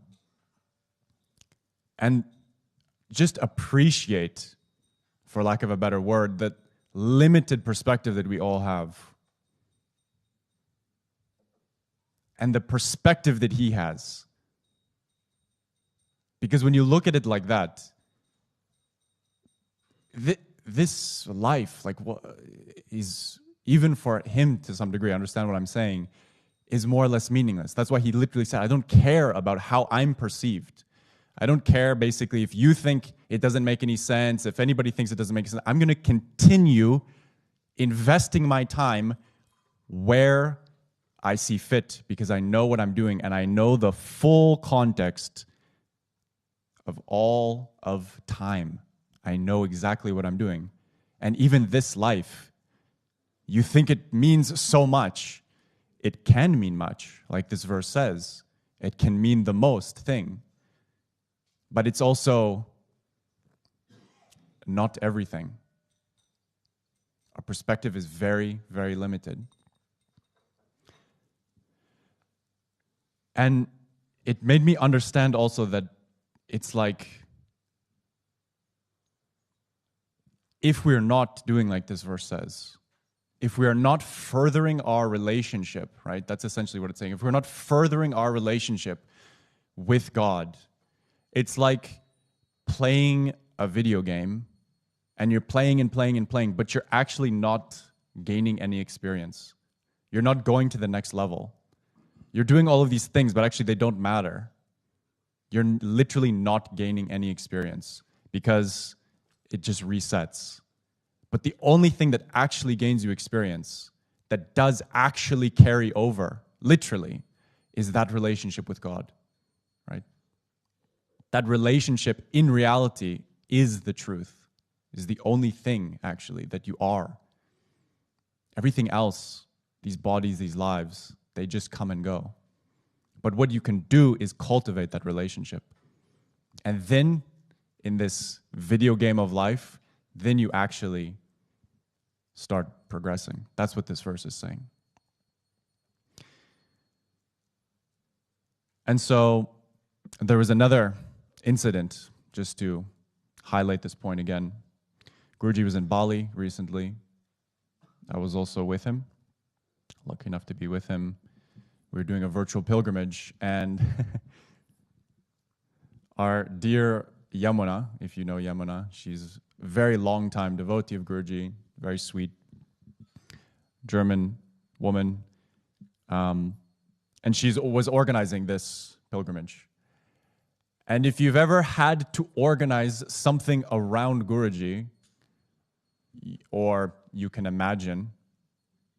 and just appreciate, for lack of a better word, that limited perspective that we all have. And the perspective that he has. Because when you look at it like that, this life, like, what is, even for him to some degree, understand what I'm saying, is more or less meaningless. That's why he literally said, I don't care about how I'm perceived. I don't care, basically, if you think it doesn't make any sense, if anybody thinks it doesn't make sense. I'm going to continue investing my time where I see fit, because I know what I'm doing and I know the full context of all of time. I know exactly what I'm doing. And even this life, you think it means so much. It can mean much, like this verse says. It can mean the most thing. But it's also not everything. Our perspective is very, very limited. And it made me understand also that it's like, if we're not doing like this verse says, if we are not furthering our relationship, right? That's essentially what it's saying. If we're not furthering our relationship with God, it's like playing a video game, and you're playing and playing and playing, but you're actually not gaining any experience. You're not going to the next level. You're doing all of these things, but actually they don't matter. You're literally not gaining any experience because it just resets. But the only thing that actually gains you experience, that does actually carry over, literally, is that relationship with God, right? That relationship in reality is the truth, is the only thing, actually, that you are. Everything else, these bodies, these lives, they just come and go. But what you can do is cultivate that relationship. And then, in this video game of life, then you actually start progressing. That's what this verse is saying. And so, there was another incident, just to highlight this point again. Guruji was in Bali recently. I was also with him, lucky enough to be with him. We were doing a virtual pilgrimage, and our dear Yamuna, if you know Yamuna, she's a very long-time devotee of Guruji, very sweet German woman, and she was organizing this pilgrimage. And if you've ever had to organize something around Guruji, or you can imagine,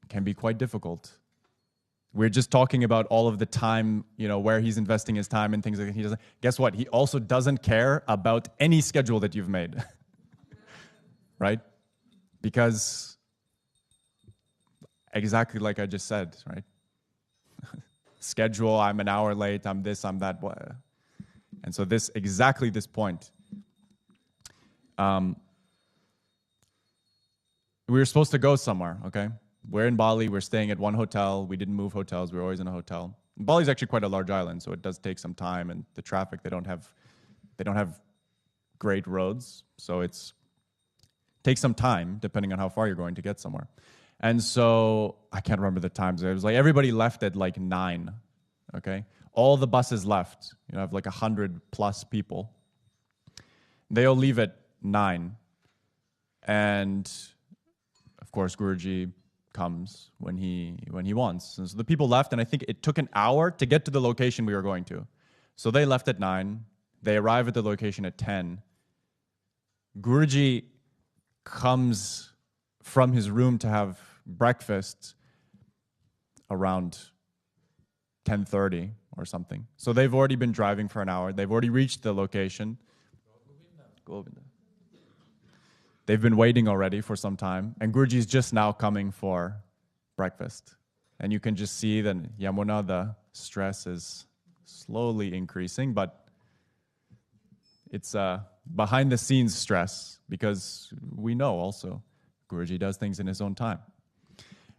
it can be quite difficult. We're just talking about all of the time, where he's investing his time and things like that. He doesn't. Guess what? He also doesn't care about any schedule that you've made, right? Because exactly like I just said, right? Schedule, I'm an hour late, I'm this, I'm that. And so exactly this point. We were supposed to go somewhere, okay? We're in Bali, we're staying at one hotel. We didn't move hotels, we were always in a hotel. Bali's actually quite a large island, so it does take some time, and the traffic, they don't have great roads, so takes some time, depending on how far you're going to get somewhere. And so, I can't remember the times. It was like everybody left at like 9, okay? All the buses left. You have like 100+ people. They all leave at 9. And, of course, Guruji comes when he wants. And so the people left, and I think it took an hour to get to the location we were going to. So they left at 9. They arrive at the location at 10. Guruji comes from his room to have breakfast around 10:30 or something. So they've already been driving for an hour. They've already reached the location. They've been waiting already for some time, and Guruji's just now coming for breakfast. And you can just see that Yamuna, the stress is slowly increasing, but it's behind the scenes stress, because we know also Guruji does things in his own time.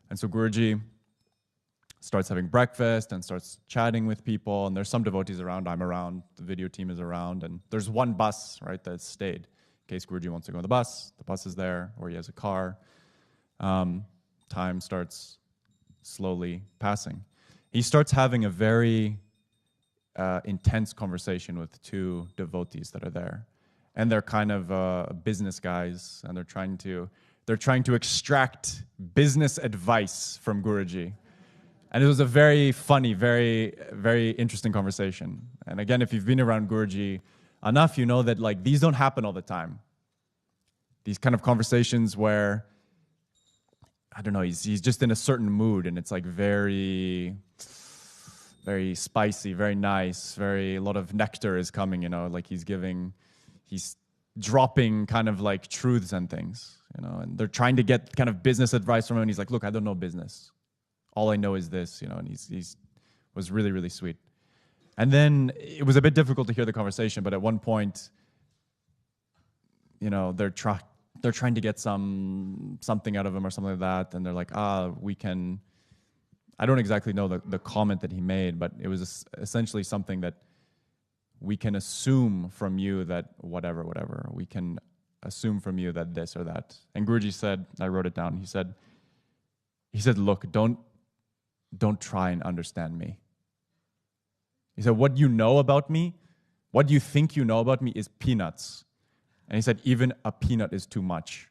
And so Guruji starts having breakfast and starts chatting with people, and there's some devotees around, I'm around, the video team is around, and there's one bus, right, that's stayed. In case Guruji wants to go on the bus is there, or he has a car. Time starts slowly passing. He starts having a very intense conversation with 2 devotees that are there. And they're kind of business guys, and they're trying to extract business advice from Guruji. And it was a very funny, very, very interesting conversation. And again, if you've been around Guruji enough, you know that like these don't happen all the time. These kind of conversations where, I don't know, he's just in a certain mood, and it's like very, very spicy, very nice, a lot of nectar is coming, you know, like he's dropping kind of like truths and things, you know, and they're trying to get kind of business advice from him, and he's like, look, I don't know business. All I know is this, you know, and he's was really, really sweet. And then it was a bit difficult to hear the conversation, but at one point, you know, they're trying to get something out of him or something like that, and they're like, we can, I don't exactly know the comment that he made, but it was essentially something that we can assume from you that whatever, we can assume from you that this or that. And Guruji said, I wrote it down, he said, look, don't try and understand me. He said, what you know about me, what you think you know about me is peanuts. And he said, even a peanut is too much.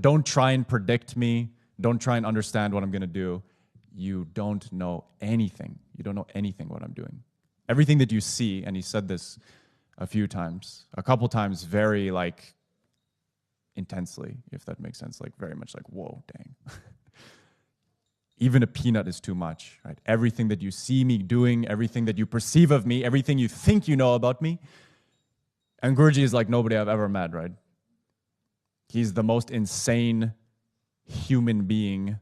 Don't try and predict me. Don't try and understand what I'm going to do. You don't know anything. You don't know anything what I'm doing. Everything that you see, and he said this a couple times very like intensely, if that makes sense, like very much like, whoa, dang. Even a peanut is too much, right? Everything that you see me doing, everything that you perceive of me, everything you think you know about me. And Guruji is like nobody I've ever met, right? He's the most insane human being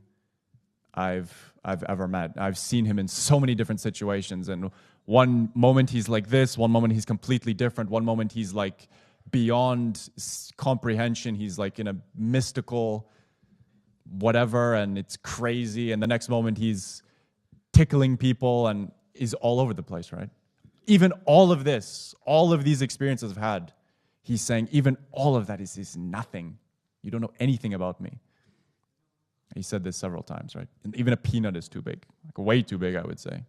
I've ever met. I've seen him in so many different situations, and one moment he's like this, one moment he's completely different, one moment he's like beyond comprehension, he's like in a mystical whatever, and it's crazy, and the next moment he's tickling people and is all over the place, right? Even all of these experiences I've had, he's saying, even all of that is nothing. You don't know anything about me. He said this several times, right? And even a peanut is too big, like way too big, I would say.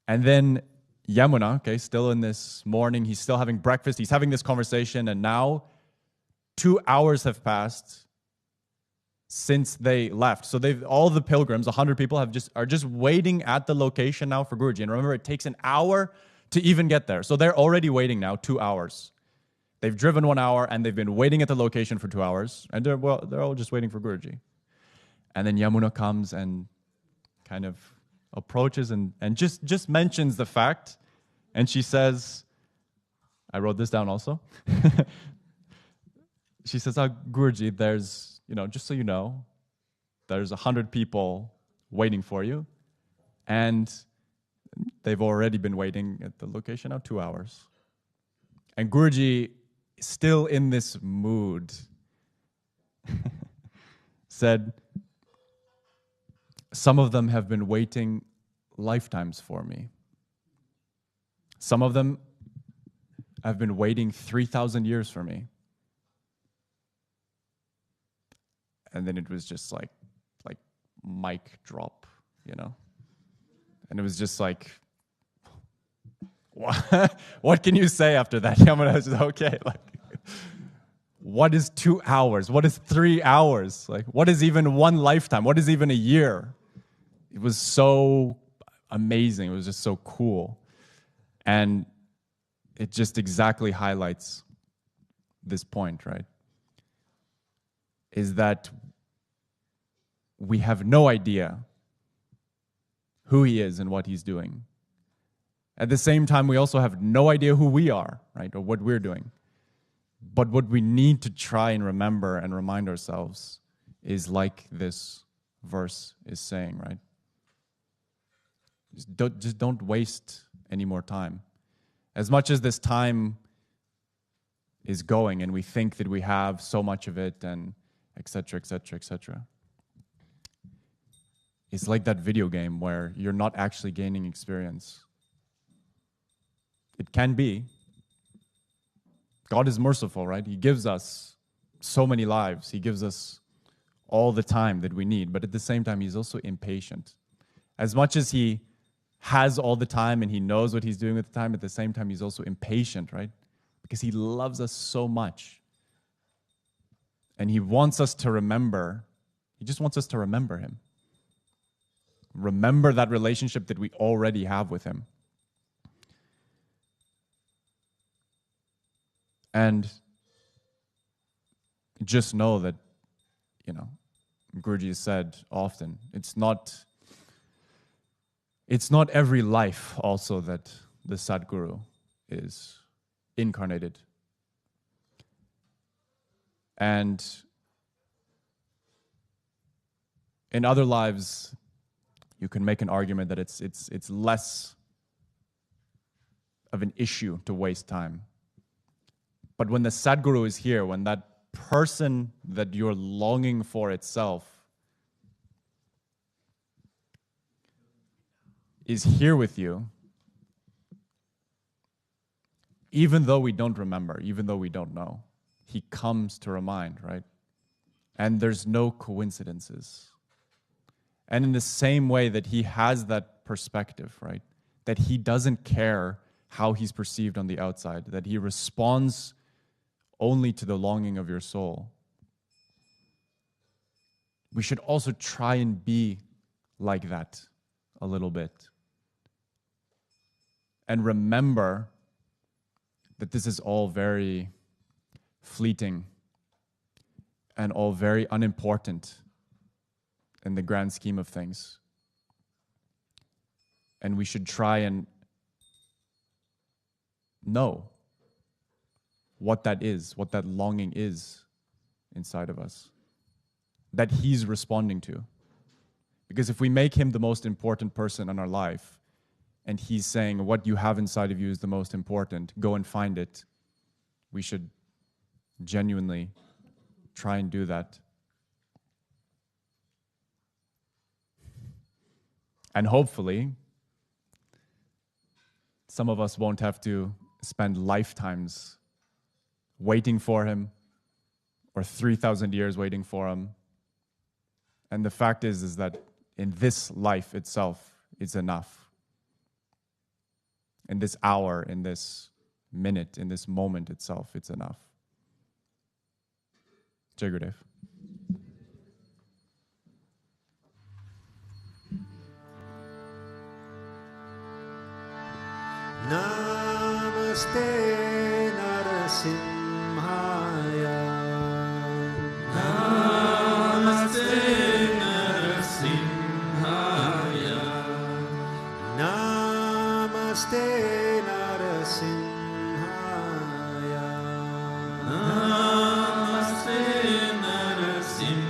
And then Yamuna, okay, still in this morning, he's still having breakfast, he's having this conversation, and now 2 hours have passed since they left. So all the pilgrims, 100 people, are just waiting at the location now for Guruji. And remember, it takes an hour to even get there. So they're already waiting now 2 hours. They've driven 1 hour, and they've been waiting at the location for 2 hours. And they're all just waiting for Guruji. And then Yamuna comes and kind of approaches and just mentions the fact. And she says, I wrote this down also. She says, Guruji, just so you know, there's 100 people waiting for you, and they've already been waiting at the location now 2 hours. And Guruji, still in this mood, said, some of them have been waiting lifetimes for me. Some of them have been waiting 3,000 years for me. And then it was just like mic drop, And it was just like, what can you say after that? I was just, okay, what is 2 hours? What is 3 hours? What is even one lifetime? What is even a year? It was so amazing. It was just so cool. And it just exactly highlights this point, right? Is that we have no idea who he is and what he's doing. At the same time, we also have no idea who we are, right, or what we're doing. But what we need to try and remember and remind ourselves is like this verse is saying, right? Just don't waste any more time. As much as this time is going and we think that we have so much of it and etc., etc., etc., it's like that video game where you're not actually gaining experience. It can be. God is merciful, right? He gives us so many lives. He gives us all the time that we need. But at the same time, he's also impatient. As much as he has all the time and he knows what he's doing with the time, at the same time, he's also impatient, right? Because he loves us so much. And he wants us to remember. He just wants us to remember him. Remember that relationship that we already have with him. And just know that, Guruji has said often, it's not every life also that the Sadguru is incarnated. And in other lives, you can make an argument that it's less of an issue to waste time. But when the Sadguru is here, when that person that you're longing for itself is here with you, even though we don't remember, even though we don't know, he comes to remind, right? And there's no coincidences. And in the same way that he has that perspective, right? That he doesn't care how he's perceived on the outside, that he responds only to the longing of your soul. We should also try and be like that a little bit. And remember that this is all very fleeting and all very unimportant in the grand scheme of things. And we should try and know what that is, what that longing is inside of us, that he's responding to. Because if we make him the most important person in our life, and he's saying what you have inside of you is the most important, go and find it, we should genuinely try and do that. And hopefully, some of us won't have to spend lifetimes waiting for him, or 3,000 years waiting for him. And the fact is that in this life itself, it's enough. In this hour, in this minute, in this moment itself, it's enough. Jai Gurudev. Namaste Narasimhaya. Namaste Narasimhaya. Namaste Narasimhaya. Namaste Narasimhaya.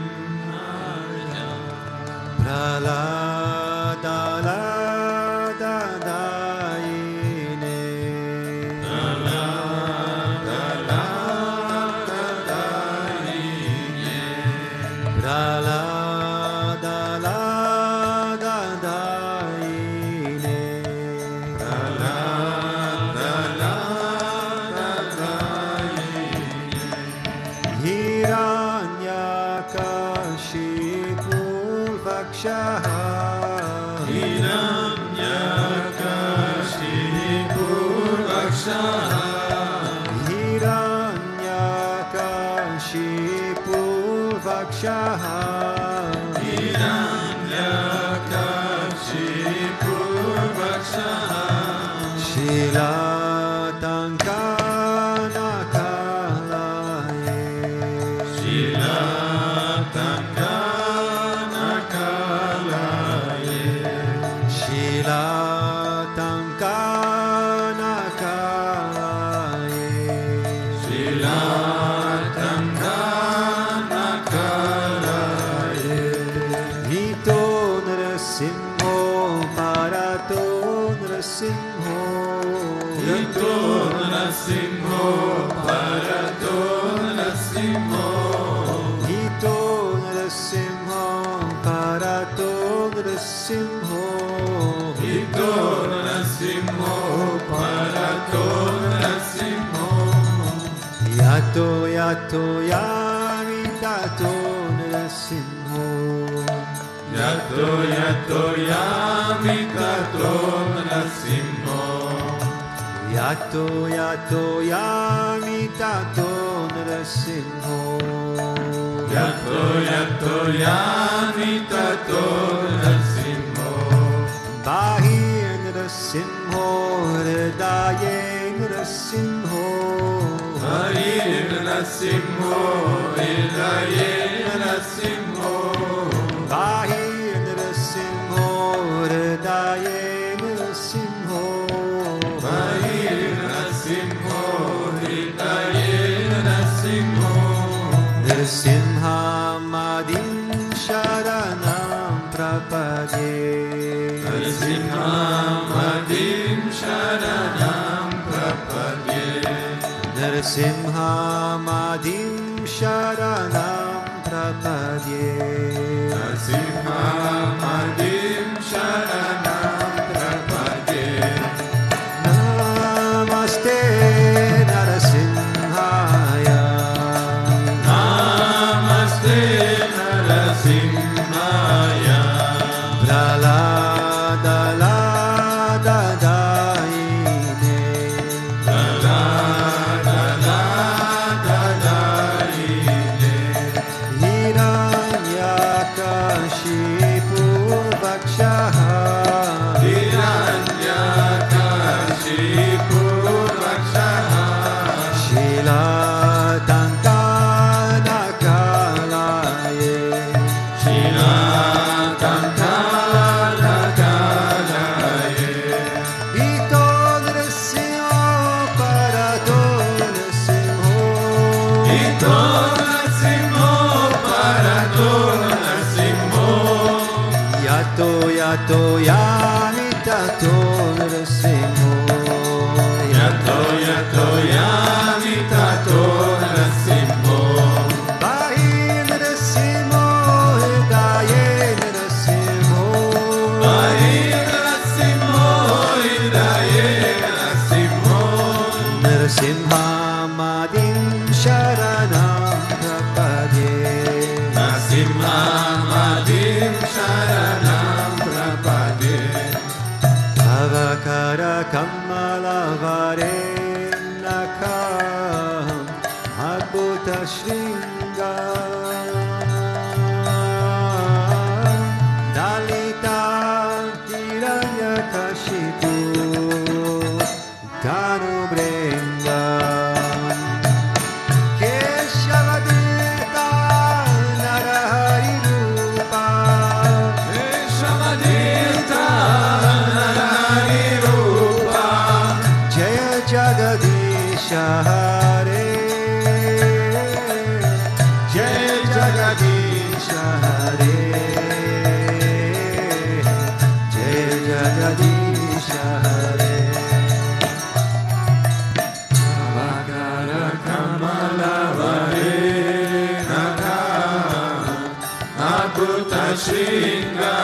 Shringa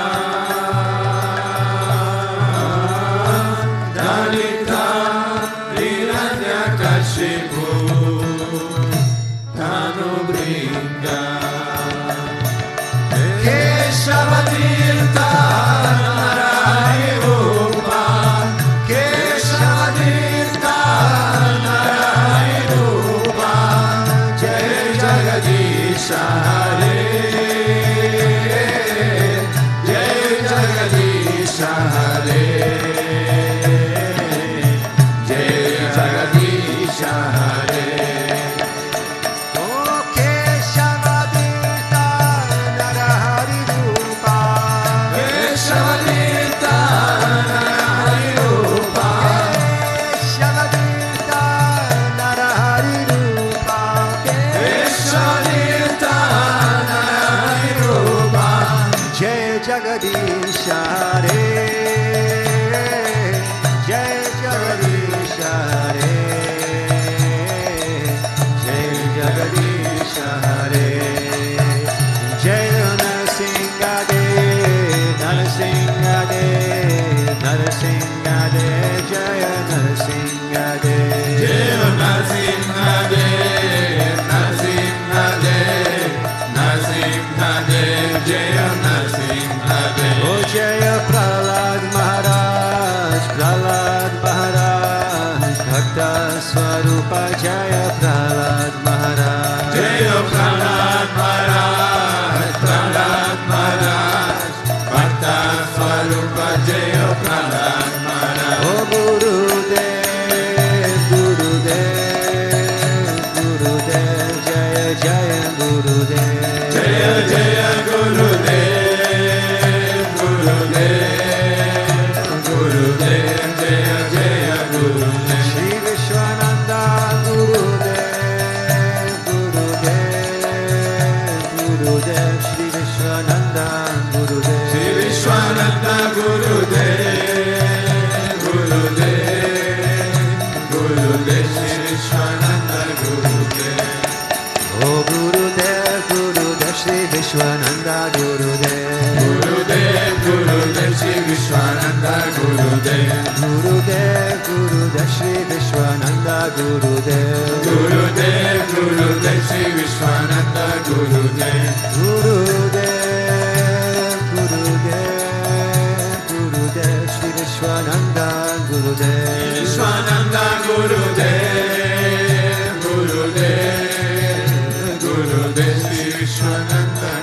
Dalita Hiranyakashipu Tanubringa Keshavatirtha Narayarupa Keshavatirtha Narayarupa Jai Jagadisha Hare Hare Jai Jagadisha Hare O Keshavadita Narahari Rupa Keshavadita Narahari Rupa Keshavadita Narahari Rupa Keshavadita Narahari Rupa Jai Jagadisha Hare Jaya Prahlad Maharaj Bhakta Swarupa Jaya Prahlad Maharaj Jaya Prahlad Maharaj Bhakta Swarupa Jaya Prahlad Maharaj O Gurudev Jaya Jaya Gurudev Jaya Jaya Gurudev Sri Vishwananda Gurudev Sri Vishwananda Gurudev Sri Vishwananda Gurudev Sri Vishwananda Gurudev Oh Gurudev Sri Vishwananda Gurudev Sri Vishwananda Gurudev Sri Vishwananda Gurudev Sri Vishwananda Gurudev Sri Vishwananda Gurudev Vishwananda Gurudev Sri Vishwananda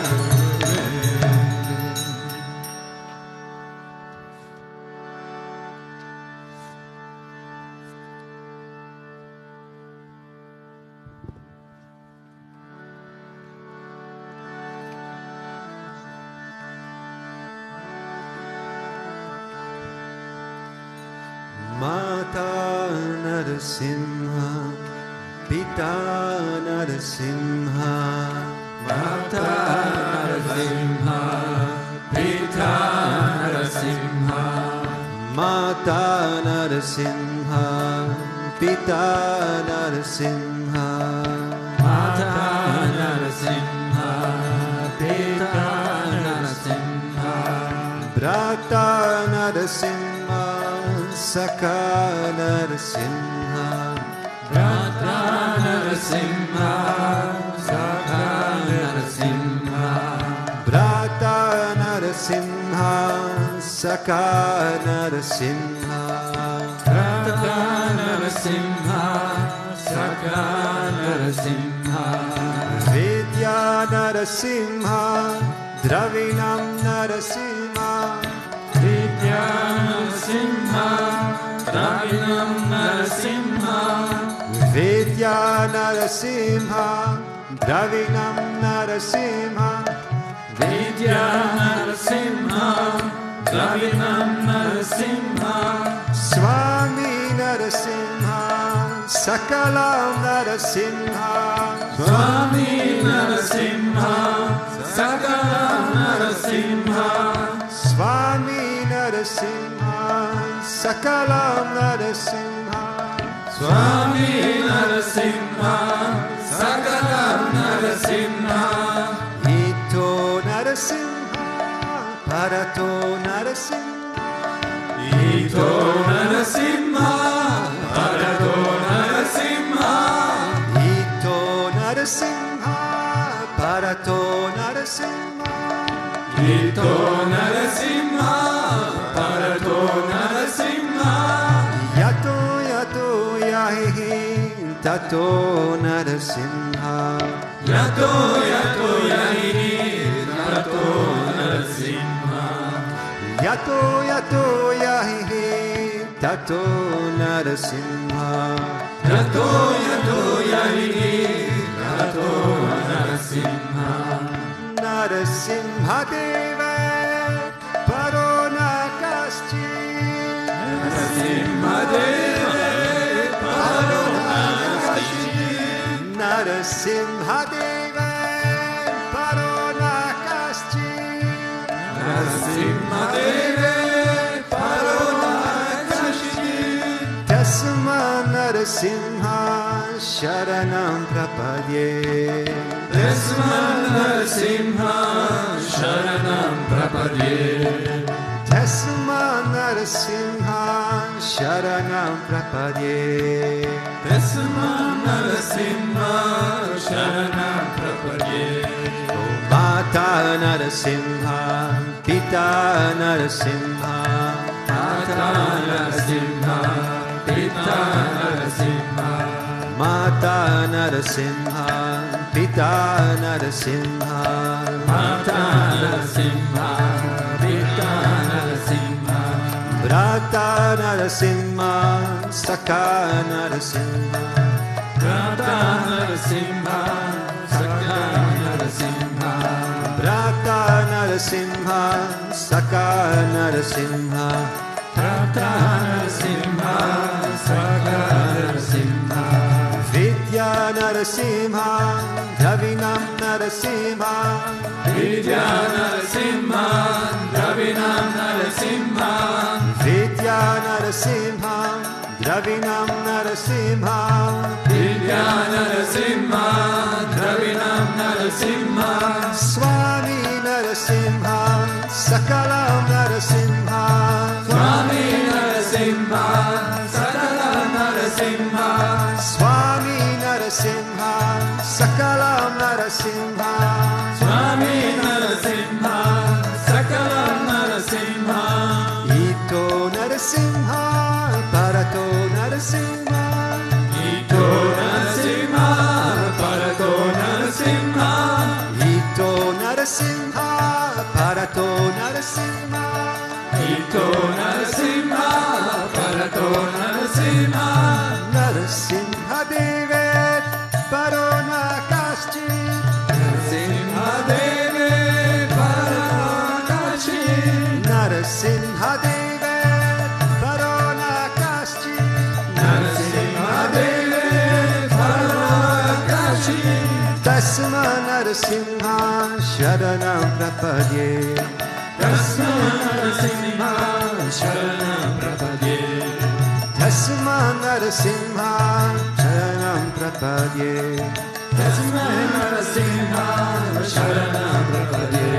Mata Narasimha, Pita Narasimha, Mata Narasimha, Pita Narasimha, Mata Narasimha, Pita Narasimha, Mata Narasimha, Pita Narasimha, Brata Narasimha, Saka Narasimha, Brata Narasimha, Saka Narasimha, Brata Narasimha, Saka Narasimha, Brata Narasimha, Saka Narasimha, Vidya Narasimha, Dravinam Narasimha, Vidya Narasimha, Dravinam Narasimha, Vidya Narasimha, Dravinam Narasimha, Vidya Narasimha, Dravinam Narasimha, Swami Narasimha, Sakalam Narasimha, Swami Narasimha, Sakalam Narasimha, Swami Narasimha, Sakalam Narasimha, Swami Narasimha, Sakalam Narasimha, Ito Narasimha, Narasimha, Parato Narasimha, Ito Narasimha, Parato Narasimha, Ito Narasimha, Parato Narasimha, Ito Narasimha, Parato Narasimha, Yato Yato Yahi, Tato Narasimha, Yato Yato Yahi, Tato Narasimha, Yato Yato Yahi, Tato Narasimha, Yato Yato Yahi, Tato Narasimha, Narasimha Deva, Parona Kasti, Narasimha Deva, Parona Kasti, Narasimha Deva, Parona Kasti, Narasimha Deva, Parona Kasti, Tasma Narasimha Sharanam Prapadye, Tasma Narasimha, Sharanam Prapadye, Tasma Narasimha Sharanam Prapadye, Tasma Narasimha, Sharanam Prapadye, Mata Narasimha, Pita Narasimha, Mata Narasimha, Pita Narasimha, Mata Narasimha, Pita Narasimha, Mata Narasimha, Pita Narasimha, Brata Narasimha, Saka Narasimha, Brata Narasimha, Sakya Narasimha, Brata Narasimha, Saka Narasimha, Brata Narasimha, Sakya Narasimha, Vidya Narasimha, Dravinam Narasimha, Vidya Narasimha, Dravinam Narasimha, Vidya Narasimha, Dravinam Narasimha, Vidya Narasimha, Dravinam Narasimha, Swami Narasimha, Sakalam Narasimha, Swami Narasimha, Sakalam Narasimha, Swami Narasimha, Sakalam Narasimha, Swami Narasimha, Sakalam Narasimha, Ito Narasimha, Parato Narasimha, Ito Narasimha, Parato Narasimha, Ito Narasimha, Parato Narasimha, Ito Narasimha, Parato Narasimha, Narasimha Devet, Parona Kasti, Narasimha Deve, Parakashi, Narasimha Devet, Parona Kasti, Narasimha Deve, Parakashi, Tasma Narasimha, Sharanam Prapadye, Tasma Narasimha, Sharanam Prapadye, Tasma Narasimha, Sharanam Prapadye, Tasma Narasimha, Sharanam Prapadye,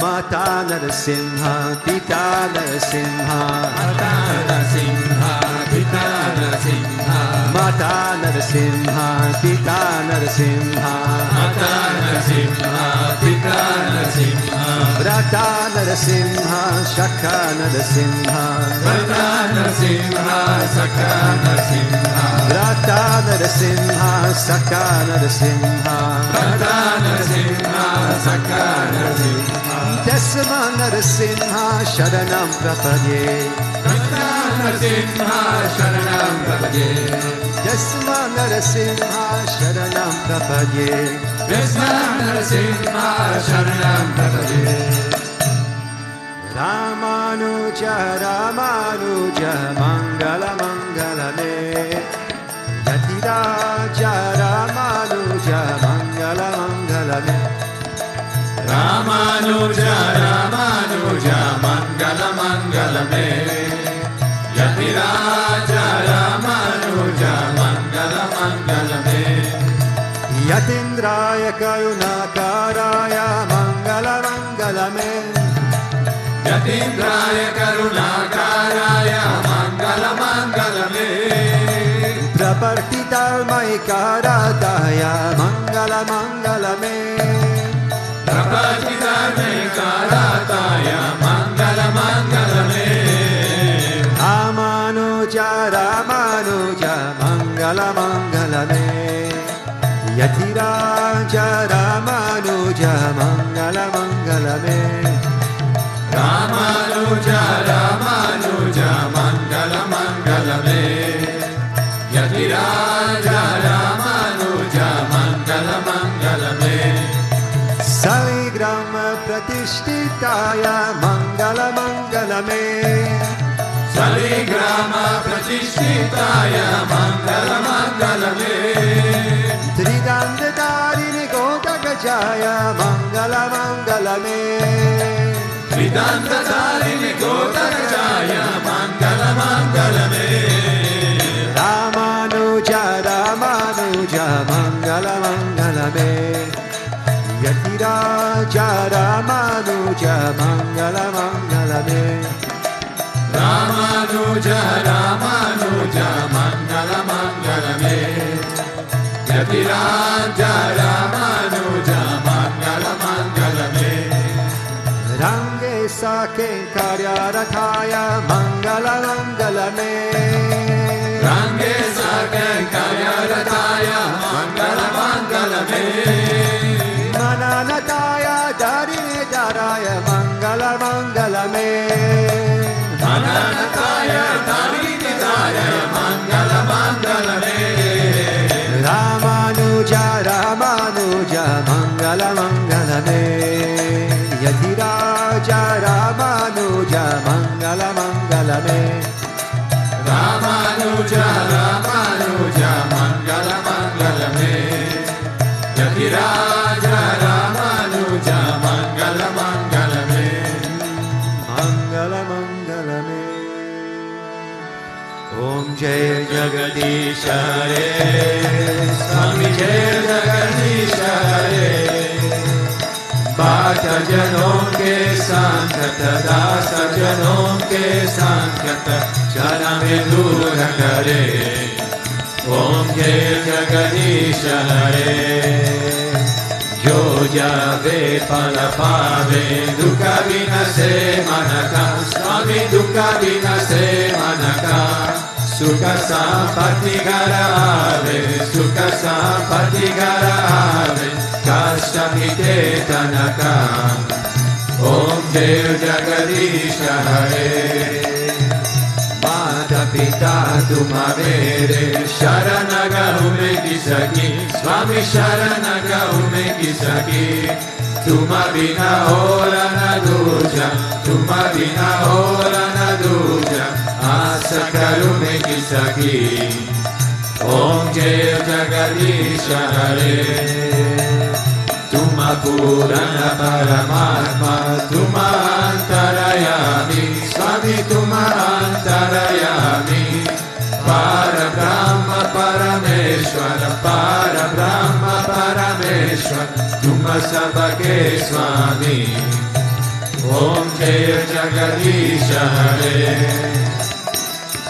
Mata Narasimha, Pita Narasimha, Mata Narasimha, Pita Narasimha, Mata Narasimha, Pita Narasimha, Mata Narasimha, Pita Narasimha, Brata Narasimha, Shaka Narasimha, Mata Narasimha, Sakya Narasimha, Brata Narasimha, Saka Narasimha, Mata Narasimha, Sakya Narasimha, Tasma Narasimha, Sharanam Prapadye, Mata Narasimha, Sharanam Prapadye, Tasma Narasimha, Sharanam Prapadye, Tasma Narasimha, Sharanam Prapadye, Ramanuja Ramanuja Mangala Mangalame, Yatiraja Ramanuja Mangala Mangalame, Ramanuja, Ramanuja, Mangala Mangala Me, Yatiraja Ramanuja, Mangala Mangala Me, Yatindraya Karunakaraya Mangala Mangala Me Yatindraya Karunakaraya Mangala Mangala Me Prapartitarmaikaradaya Mangala Mangala Me Prapartitarmaikaradaya Mangala Mangala Me Ramanuja Ramanuja Mangala Mangala Me Yatiraja Ramanuja Mangala Mangala Me Ramanuja Ramanuja Mangala Mangala Me Yatiraja Ramanuja Mangala Mangala Me Saligrama Pratishtitaya Mangala Mangala Me Saligrama Pratishtitaya Mangala Mangala Me Tridandadarini Gota Gajaya Mangala Mangala Me Tridandadarini Gota Gajaya Mangala Mangala Me Ramanuja Ramanuja Mangala Mangala Me Yatiraja Ramanuja Mangala Mangala Me Ramanuja Ramanuja Mangala Mangala Me Yatiraja Ramanuja Mangala Mangala Me Range Sake Karyarathaya Mangala Mangala Me Range Sake Karyarathaya Mangala Mangala Me Mananataya Darine Daraya Mangala Mangala Me Mananataya Darine Daraya Mangala Mangala Me Ramanuja Ramanuja Mangala Mangala Me Yatiraja Ramanuja Mangala Mangala Me Ramanuja Ramanuja Mangala Mangala Me Yatiraja Ramanuja Mangala Mangala Me Mangala Mangala Me Om Jai Jagadish Hare Swami Jai Jagadish Hare Bhakta Janon ke Sankat Dasa Janon ke Sankat Jana mein dur kare Om Jai Jagadish Hare Jo jave pala pave Dukha vinase manaka Swami dukha vinase manaka Sukha sampati gara ave Sukha sampati gara ave Kashta mite tanaka Om Jai Jagadish Hare Mata Pita tumavere Sharanaga ume kisaki Swami Sharanaga ume kisaki Tuma bina ora na duja Tuma bina ora na duja Asa karume kisaki Om Jai Jagadish Hare Tuma Purana Paramatma Tuma Antarayami Swami Tuma Antarayami Parabrahma Parameshwara Parabrahma Parameshwara Tuma Sabake Swami Om Jai Jagadish Hare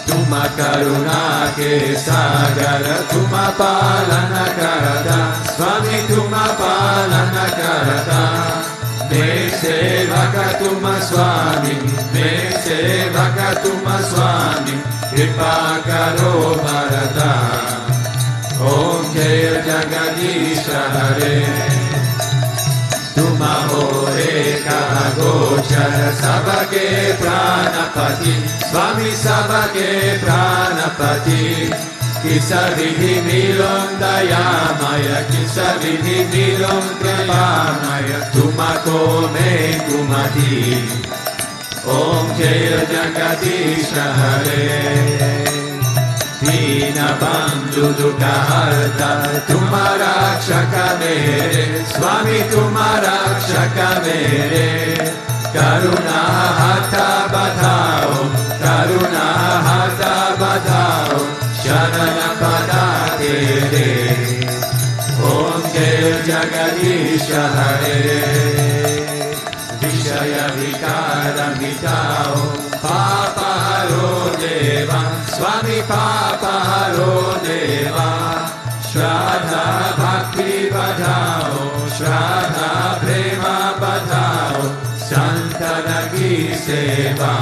Tuma Karuna ke Sagara Tuma Palana Karata Swami Tuma Palana Karata Me Sevaka Tuma Swami Me Sevaka Tuma Swami Kripa Karo Bharata Om Jai Jagadish Hare Tuma Hore Kaha Gochara Sabake Pranapati Swami Sabake Pranapati Kisa Vidhi Milondayamaya Kisa Vidhi Milondayamaya Tuma Kome Kumati Om Jai Jagadish Hare Dina Bandhu Dukha Harta Tuma Rakshaka Mere Swami Tuma Rakshaka Mere Karuna Hatha Badhao Karuna Hatha Badhao Sharana Pada Tere Om Jagadisha Hare Vishaya Vikara Mitao Papa Haro Deva Swami Papa Haro Deva Shraddha Bhakti Badhao Shraddha Prema Badhao Santana Ki Seva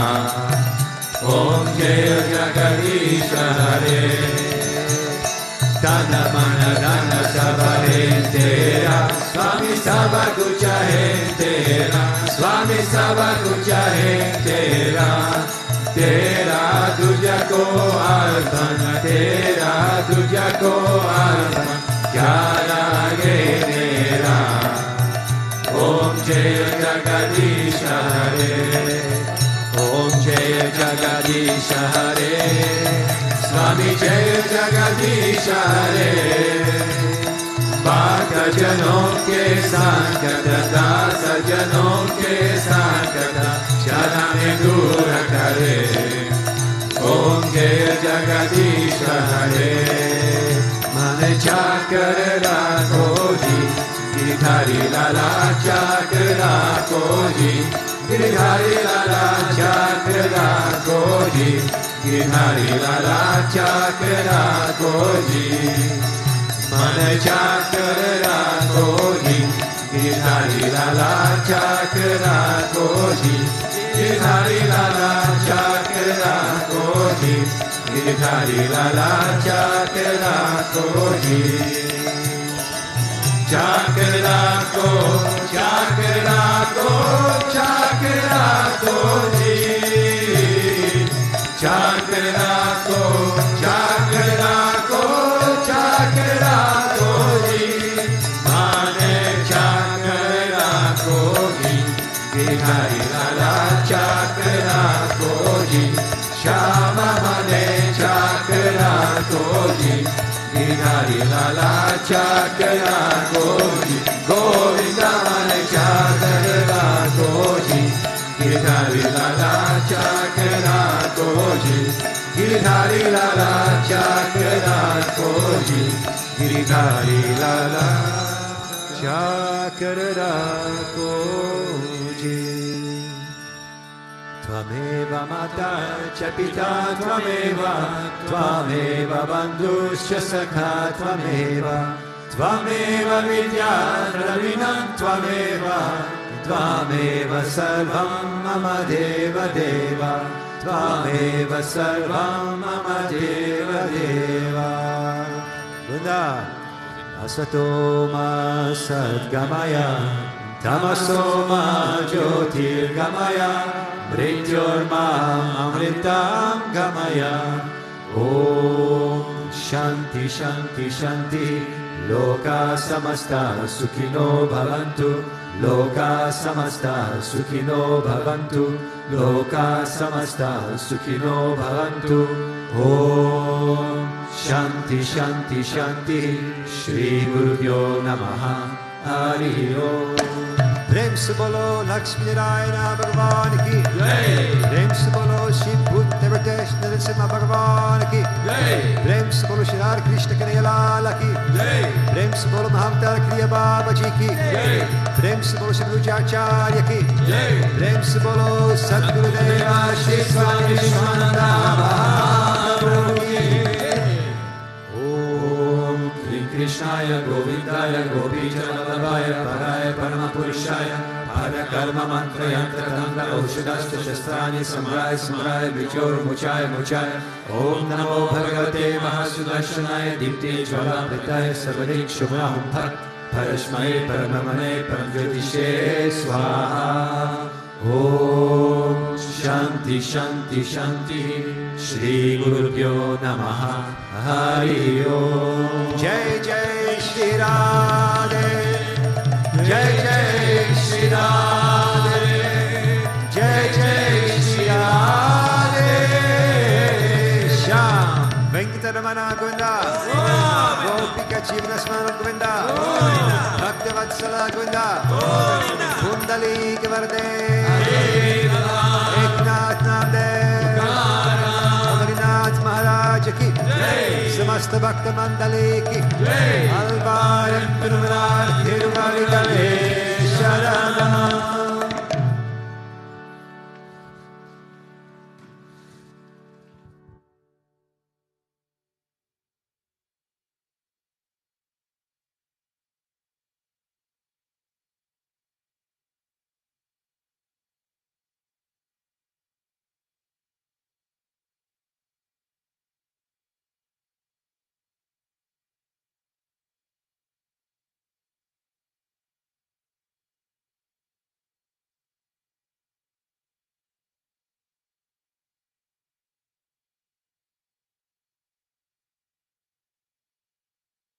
Om Jaya Jagadisha Hare Dana Mana Dana Sabha Tera Swami Sabha Kucha Tera Swami Sabha Kucha Tera Tera Tuja Ko Arpan Tera Tuja Ko Arpan Kyara Ge Mera Om Jaya Jagadisha Hare Om Jaya Jagadisha Hare Swami Jaya Jagadisha Hare Bhakta Janon ke Sankata Dasa Janon ke Sankata Jana me dura kare Om Jaya Jagadisha Hare Mane Chakra Koji Giridhari Lala Chakra Koji Giridhari Lala Chakra Koji Giridhari Lala Chakra Koji Mane Chakra Koji Giridhari Lala Chakra Koji Giridhari Lala Chakra Koji Giridhari Lala Chakra Koji Chakra Ko Chakra Ko Chakra Koji Chakra Ko Chakra Ko Chakra Koji Mane Chakra Koji Giridhari Lala Chakra Koji Shama Mane Chakra Koji Giridhari Lala Chakra Koji Govinda Mane Chakra Koji Giridhari Lala Chakra Koji Giridhari Lala Chakra Koji Giridhari Lala Chakra Koji Tvameva Mata Cha Pita Tvameva Tvameva Bandhuscha Sakha Tvameva Tvameva Vidya Ravinam Tvameva Tvameva Sarvam Mama Deva Deva Tvameva Sarvam Mama Deva Deva Bunda Asato Ma Sadgamaya Tamaso Ma Jyotirgamaya Mrityorma Amritam Gamaya Om Shanti Shanti Shanti Loka Samasta Sukhino Bhavantu Loka Samasta Sukhino Bhavantu Loka Samasta Sukhino Bhavantu Om Shanti Shanti Shanti Shri Gurubhyo Namaha Hari Om Prem se bolo Lakshmi Narayana Bhagavan ki Jai Prem se bolo Sri Bhutabhrteshwarnath Bhagavan ki Jai Prem se bolo Shri Radha Krishna Kanhaiya Lal ki Jai Prem se bolo Mahamta Kriya Baba ji ki Jai Prem se bolo Sri Bhutabhrteshwarnath ki Jai Prem se bolo Sadguru Deva Sri Swami Vishwananda Mahaprabhu ki Om Krishnaya Govindaya Gopijanalavaya Paraya Paramapurushaya Parakarma Mantra Yantra Tantra Aushadashta Shastrani Samraya Samraya Vichor Muchaya Muchaya Om Namo Bhagavate Mahasudarshanaya Dipti Jvala Pritaya Sarvadik Shubham Bhat Parashmai Paramamane Paramjyotishe Swaha Om Shanti Shanti Shanti Shri Gurubhyo Namaha Hari Om Jai Jai Shri Radhe Jai Jai Shri Radhe Jai Jai Shri Radhe Shyam Venkatamana Govinda Gopika Jivana Smana Govinda Bhakta Vatsala Govinda Kundali Kavarde Eknath Namdev Amarinath Maharaj ki Samasta Bhakta Mandali ki Alvara